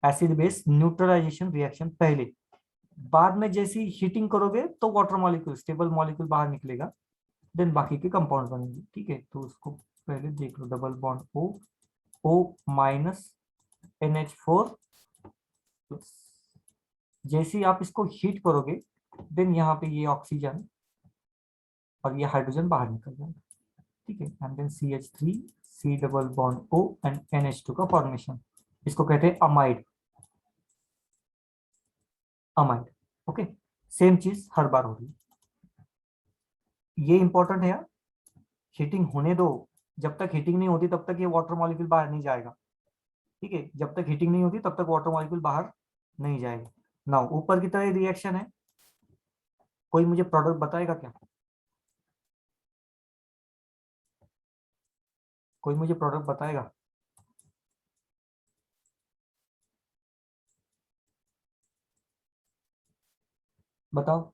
acid base neutralization reaction पहले। बाद में जैसी हीटिंग करोगे तो वाटर मॉलिक्यूल, स्टेबल मॉलिक्यूल बाहर निकलेगा, देन बाकी के कंपाउंड बनेंगे, ठीक है। तो उसको पहले देख लो, double bond O minus NH4 plus. जैसे ही आप इसको हीट करोगे, देन यहाँ पे ये ऑक्सीजन और ये हाइड्रोजन बाहर निकल जाएगा, ठीक है। And then CH3 C double bond O and NH2 का फॉर्मेशन, इसको कहते हैं अमाइड, अमाइड। ओके, सेम चीज हर बार हो रही है, ये इंपॉर्टेंट है यार। हीटिंग होने दो, जब तक हीटिंग नहीं होती तब तक ये वाटर मॉलिक्यूल बाहर नहीं जाएगा, ठीक है। जब तक हीटिंग नहीं होती तब तक वाटर मॉलिक्यूल बाहर नहीं जाएगा। ना ऊपर की तरह रिएक्शन है, कोई मुझे प्रोडक्ट बताएगा क्या, कोई मुझे प्रोडक्ट बताएगा? बताओ।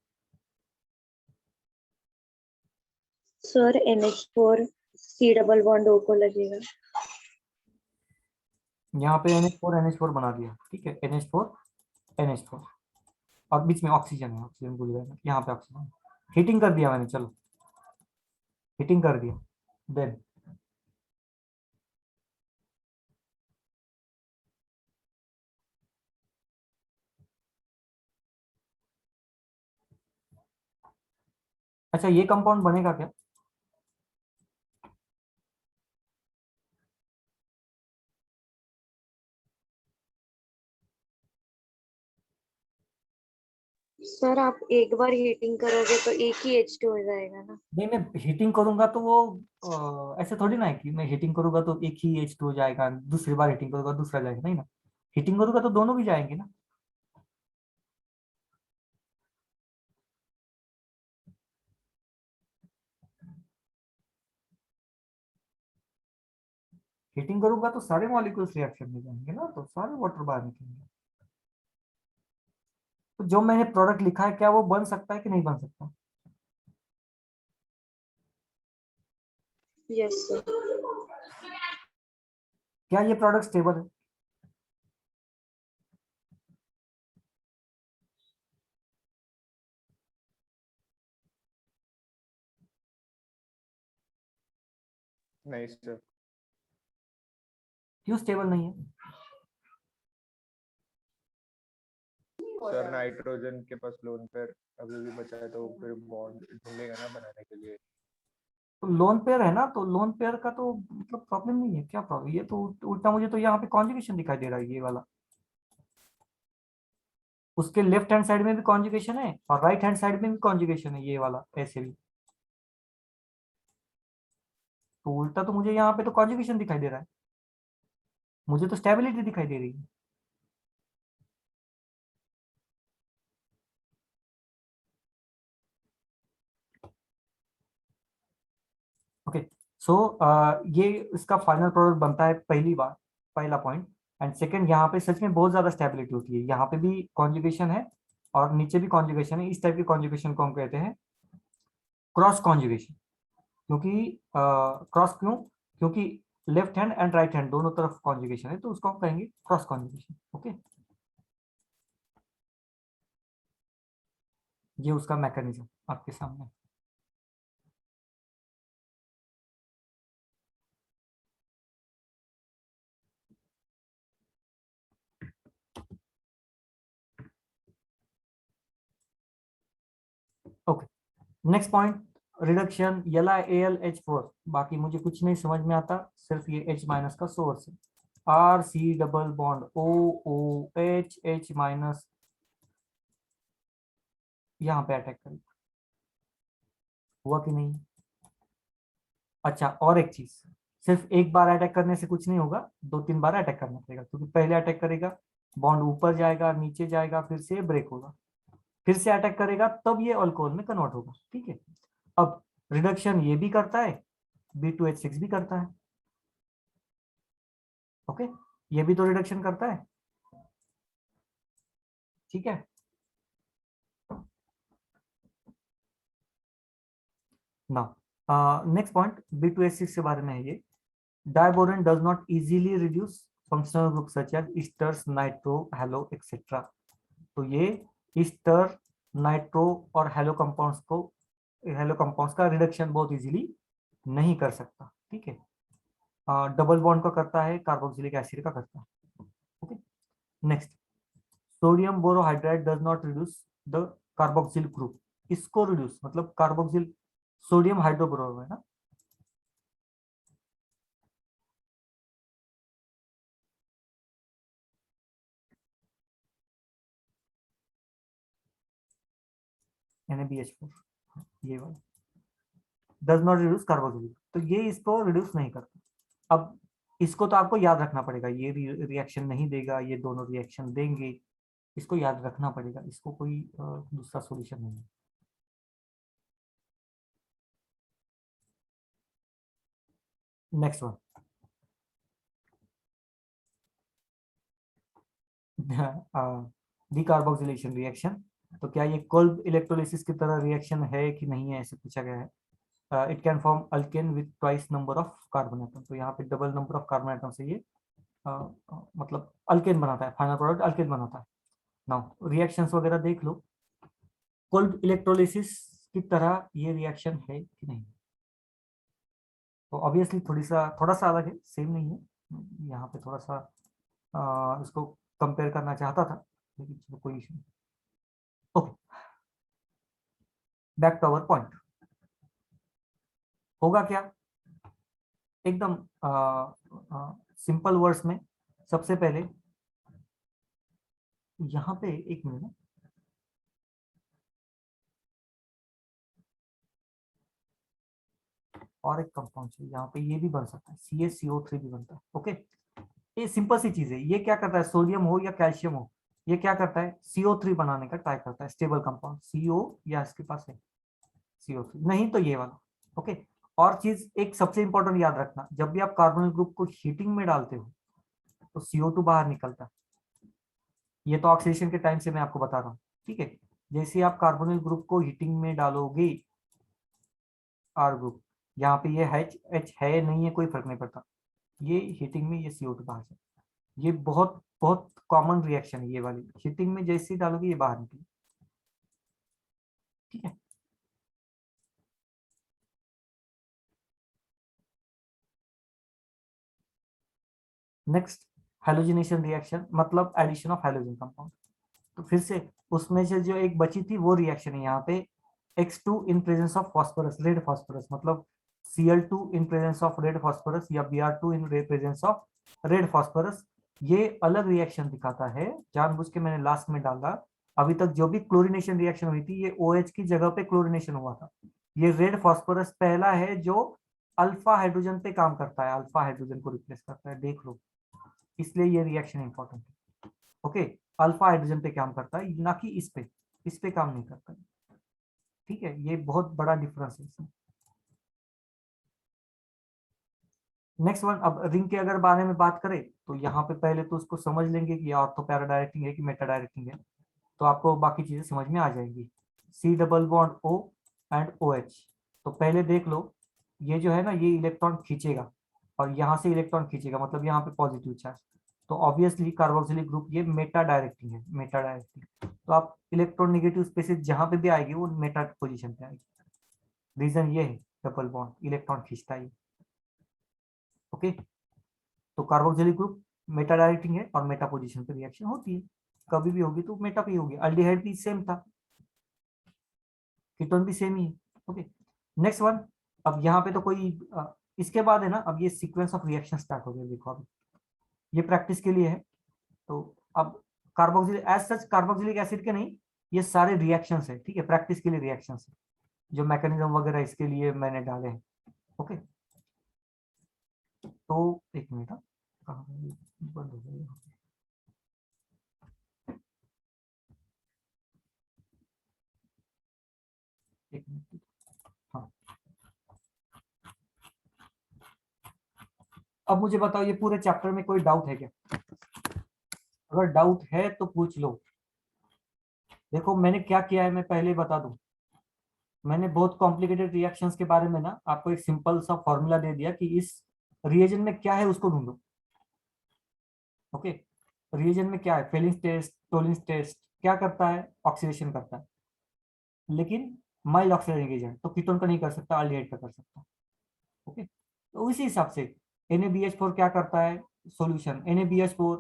Sir NH4 C double bond O को लगेगा। यहाँ पे NH4 बना दिया, ठीक है, NH4 और बीच में ऑक्सीजन है, ऑक्सीजन भूल गया, यहाँ पे ऑक्सीजन हीटिंग कर दिया मैंने, चलो हीटिंग कर दिया। देन अच्छा, ये कंपाउंड बनेगा क्या? सर आप एक बार हीटिंग करोगे तो एक ही H2 हो जाएगा ना। नहीं, मैं हीटिंग करूंगा तो वो ऐसे थोड़ी ना है कि मैं हीटिंग करूंगा तो एक ही H2 हो जाएगा, दूसरी बार हीटिंग करूंगा दूसरा जाएगा, नहीं ना। हीटिंग करूंगा तो दोनों भी जाएंगे ना। हीटिंग करूंगा तो सारे मॉलिक्यूल्स रिएक्शन में जाएंगे ना, तो सारे वाटर बाहर निकलेंगे। तो जो मैंने प्रोडक्ट लिखा है, क्या वो बन सकता है कि नहीं बन सकता? Yes sir. क्या ये प्रोडक्ट स्टेबल है? नहीं सर। क्यों स्टेबल नहीं है? सर नाइट्रोजन के पास लोन पेयर अभी भी बचा है तो फिर बॉन्ड ढूंढेगा ना बनाने के लिए। तो लोन पेयर है ना, तो लोन पेयर का तो मतलब प्रॉब्लम नहीं है, क्या प्रॉब्लम, ये तो उल्टा मुझे तो यहाँ पे कॉन्जुगेशन दिखाई दे रहा है ये वाला। उसके लेफ्ट हैंड साइड में भी कॉन्जुगेशन है और राइट हैंड साइड में भी कॉन्जुगेशन है ये वाला, ऐसे भी। तो उल्टा तो मुझे यहाँ पे तो कॉन्जुगेशन दिखाई दे रहा है, मुझे तो स्टेबिलिटी दिखाई दे रही है। ओके, सो ये इसका फाइनल प्रोडक्ट बनता है पहली बार, पहला पॉइंट। एंड सेकंड, यहाँ पे सच में बहुत ज्यादा स्टेबिलिटी होती है, यहाँ पे भी कॉन्जुगेशन है और नीचे भी कॉन्जुगेशन है। इस टाइप की कॉन्जुगेशन को हम कहते हैं क्रॉस कॉन्जुगेशन। क्योंकि क्रॉस क्यों, क्योंकि left hand and right hand दोनों तरफ कॉन्जुगेशन है, तो उसको हम कहेंगे क्रॉस कॉन्जुगेशन। ओके, ये उसका मैकेनिज्म आपके सामने। Okay, next point, reduction LiAlH4। बाकी मुझे कुछ नहीं समझ में आता, सिर्फ ये H माइनस का सोर्स है। RC double bond OOH H minus यहाँ पे अटैक करेगा, हुआ कि नहीं? अच्छा, और एक चीज, सिर्फ एक बार अटैक करने से कुछ नहीं होगा, 2-3 बार अटैक करना पड़ेगा, क्योंकि पहले अटैक करेगा, बॉन्ड ऊपर जाएगा, नीचे जाएगा, फिर से ब्रेक होगा, फिर से अटैक करेगा, तब ये अल्कोहल में कन्वर्ट होगा। ठीक है, अब रिडक्शन ये भी करता है, B2H6 भी करता है। ओके, ये भी तो रिडक्शन करता है। ठीक है, नाउ नेक्स्ट पॉइंट B2H6 के बारे में है ये। Diborane does not easily reduce functional group such as esters, nitro, halo etcetera. तो ये ईस्टर, नाइट्रो और हेलो कंपाउंड्स को, हेलो कंपाउंड्स का रिडक्शन बहुत इजीली नहीं कर सकता। ठीक है, डबल बॉन्ड का करता है, कार्बोक्सिलिक एसिड का करता है। Okay, next, sodium borohydride does not reduce the carboxyl group. इसको रिड्यूस मतलब कार्बोक्सिल, सोडियम हाइड्रोब्रोम है ना, NaBH4, ये वाला डज नॉट रिड्यूस कार्बोक्सिल, तो ये इसको रिड्यूस नहीं करता। अब इसको तो आपको याद रखना पड़ेगा, ये रिएक्शन नहीं देगा, ये दोनों रिएक्शन देंगे, इसको याद रखना पड़ेगा, इसको कोई दूसरा सॉल्यूशन नहीं है। Next one, decarboxylation reaction. तो क्या ये कोल्ब इलेक्ट्रोलिसिस की तरह रिएक्शन है कि नहीं है, ऐसे पूछा गया है। It can form alkane with twice number of carbon atom. तो यहाँ पे double number of carbon atom से ये मतलब अल्केन बनाता है, फाइनल प्रोडक्ट अल्केन बनाता है। नाउ रिएक्शंस वगैरह देख लो, कोल्ड इलेक्ट्रोलिसिस की तरह ये रिएक्शन है कि नहीं। तो ऑब्वियसली थोड़ा सा अलग है, सेम नहीं है। यहाँ पे थोड़ा सा इसको कंपेयर करना चाहता था, लेकिन चलो कोई इशू नहीं। Okay, back to our point, होगा क्या एकदम सिंपल वर्ड्स में। सबसे पहले यहाँ पे एक मिनट, और एक कंपाउंड है यहाँ पे, ये भी बन सकता है, CaCO3 भी बनता है। ओके, ये सिंपल सी चीज है। ये क्या करता है, सोडियम हो या कैल्शियम हो, ये क्या करता है, CO3 बनाने का ट्राई करता है, स्टेबल कंपाउंड CO, या इसके पास है CO3, नहीं तो ये वाला। ओके, और चीज एक सबसे इंपॉर्टेंट याद रखना, जब भी आप कार्बोनिल ग्रुप को हीटिंग में डालते हो तो CO2 बाहर निकलता है। ये तो ऑक्सीडेशन के टाइम से मैं आपको बता रहा हूँ। ठीक है, जैसे आप कार्बोनिल ग्रुप को हीटिंग में डालोगे, R ग्रुप, यहाँ पे ये H है नहीं है कोई फर्क नहीं पड़ता, ये हीटिंग में ये CO2 बाहर जाए। ये बहुत बहुत कॉमन रिएक्शन है ये वाली, हीटिंग में जैसे ही डालोगे ये बाहर निकले। ठीक है, नेक्स्ट, हैलोजिनेशन रिएक्शन मतलब एडिशन ऑफ हैलोजन कंपाउंड। तो फिर से उसमें से जो एक बची थी वो रिएक्शन है यहाँ पे, X2 in presence of phosphorus, red phosphorus, मतलब Cl2 in presence of red phosphorus या Br2 in presence of red phosphorus. ये अलग रिएक्शन दिखाता है, जानबूझ के मैंने लास्ट में डाला। अभी तक जो भी क्लोरीनेशन रिएक्शन हुई थी ये OH की जगह पे क्लोरीनेशन हुआ था। ये रेड फास्फोरस पहला है जो अल्फा हाइड्रोजन पे काम करता है, अल्फा हाइड्रोजन को रिप्लेस करता है, देख लो, इसलिए ये रिएक्शन इंपॉर्टेंट है। ओके, अल्फा हाइड्रोजन पे काम करता है, ना कि इस पे काम नहीं करता है। ठीक है, ये बहुत बड़ा डिफरेंस है इसमें। नेक्स्ट वन, अब रिंग के अगर बारे में बात करें तो यहाँ पे पहले तो उसको समझ लेंगे कि ऑर्थो पैरा डायरेक्टिंग है कि मेटा डायरेक्टिंग है, तो आपको बाकी चीजें समझ में आ जाएंगी। C double bond O and OH, तो पहले देख लो, ये जो है ना ये इलेक्ट्रॉन खींचेगा और यहाँ से इलेक्ट्रॉन खींचेगा, मतलब यहाँ पे पॉजिटिव चार्ज, तो ऑब्वियसली कार्बोक्सिलिक ग्रुप ये मेटा डायरेक्टिंग है, मेटा डायरेक्टिंग। तो आप इलेक्ट्रॉन नेगेटिव स्पेसिस जहां पे भी आएगी वो मेटा पोजीशन पे आएगी। रीजन ये है, डबल बॉन्ड इलेक्ट्रॉन खींचता है। ओके, तो कार्बोक्सिलिक ग्रुप मेटा डायरेक्टिंग है और मेटा पोजीशन पे रिएक्शन होती है, कभी भी होगी तो मेटा पे ही होगी। अल्डिहाइड भी सेम था, कीटोन भी सेम ही है। ओके, नेक्स्ट वन, अब यहाँ पे तो कोई इसके बाद है ना, अब ये सीक्वेंस ऑफ रिएक्शन स्टार्ट हो गया। देखो अभी ये प्रैक्टिस के लिए है, तो अब carboxylic as such carboxylic acid के नहीं, ये सारे रिएक्शंस है, ठीक है, प्रैक्टिस के लिए रिएक्शंस है, जो मैकेनिज्म वगैरह इसके लिए मैंने डाले हैं। ओके, तो एक मिनट, कहाँ बंद हो गया, एक मिनट, हाँ। अब मुझे बताओ ये पूरे चैप्टर में कोई डाउट है क्या? अगर डाउट है तो पूछ लो। देखो मैंने क्या किया है, मैं पहले बता दूं, मैंने बहुत कॉम्प्लिकेटेड रिएक्शंस के बारे में ना आपको एक सिंपल सा फॉर्मूला दे दिया कि इस रिएजन में क्या है उसको ढूंढो। ओके, रिएजन में क्या है, फेलिंग्स टेस्ट, टोलिंस टेस्ट क्या करता है, ऑक्सीडेशन करता है, लेकिन माइल्ड ऑक्सीडाइजिंग एजेंट, तो कीटोन का नहीं कर सकता, अल्डिहाइड का कर सकता। ओके, तो उसी हिसाब से NaBH4 क्या करता है, सॉल्यूशन NaBH4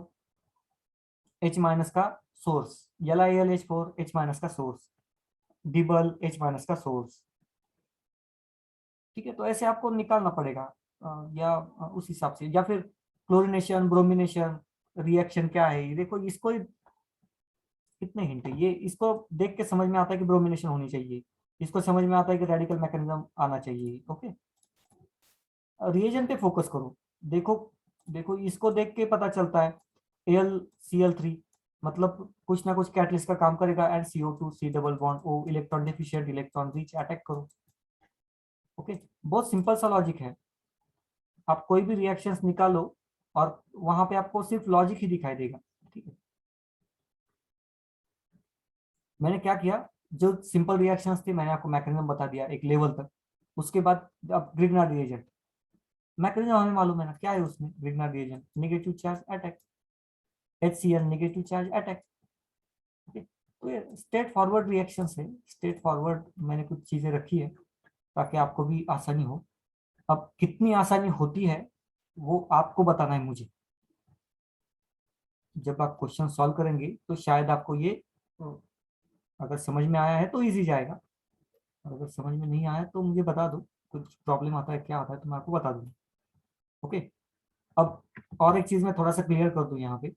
H माइनस का सोर्स, LiAlH4 H माइनस का सोर्स, डिबल H माइनस का सोर्स। ठीक है, तो ऐसे आपको निकालना पड़ेगा, या उस हिसाब से, या फिर क्लोरिनेशन, ब्रोमिनेशन रिएक्शन क्या है, ये देखो, इसको कितने हिंट है ये, इसको देख के समझ में आता है कि ब्रोमिनेशन होनी चाहिए, इसको समझ में आता है कि रेडिकल मैकेनिज्म आना चाहिए। ओके, रिएजन पे फोकस करो। देखो देखो, इसको देख के पता चलता है AlCl3 मतलब कुछ ना कुछ कैटलिस्ट का काम करेगा, and CO2 C double bond O, electron deficient, electron rich, attack करो। ओके, बहुत सिंपल सा लॉजिक है। आप कोई भी रिएक्शंस निकालो और वहां पे आपको सिर्फ लॉजिक ही दिखाई देगा। ठीक है, मैंने क्या किया, जो सिंपल रिएक्शंस थी मैंने आपको मैकेनिज्म बता दिया एक लेवल तक। उसके बाद अब ग्रिग्नार्ड रिएजेंट, मैकेनिज्म हमें मालूम है ना क्या है उसमें, Grignard reagent negative charge attack, HCl negative charge attack. तो ये स्ट्रेट फॉरवर्ड रिएक्शंस है, स्ट्रेट फॉरवर्ड मैंने कुछ चीजें रखी है ताकि आपको भी आसानी हो। अब कितनी आसानी होती है वो आपको बताना है मुझे, जब आप क्वेश्चन सॉल्व करेंगे तो शायद आपको ये, अगर समझ में आया है तो इजी जाएगा, और अगर समझ में नहीं आया तो मुझे बता दो, कुछ प्रॉब्लम आता है क्या आता है तो मैं आपको बता दूंगा। ओके, अब और एक चीज मैं थोड़ा सा क्लियर कर दूं यहाँ पे,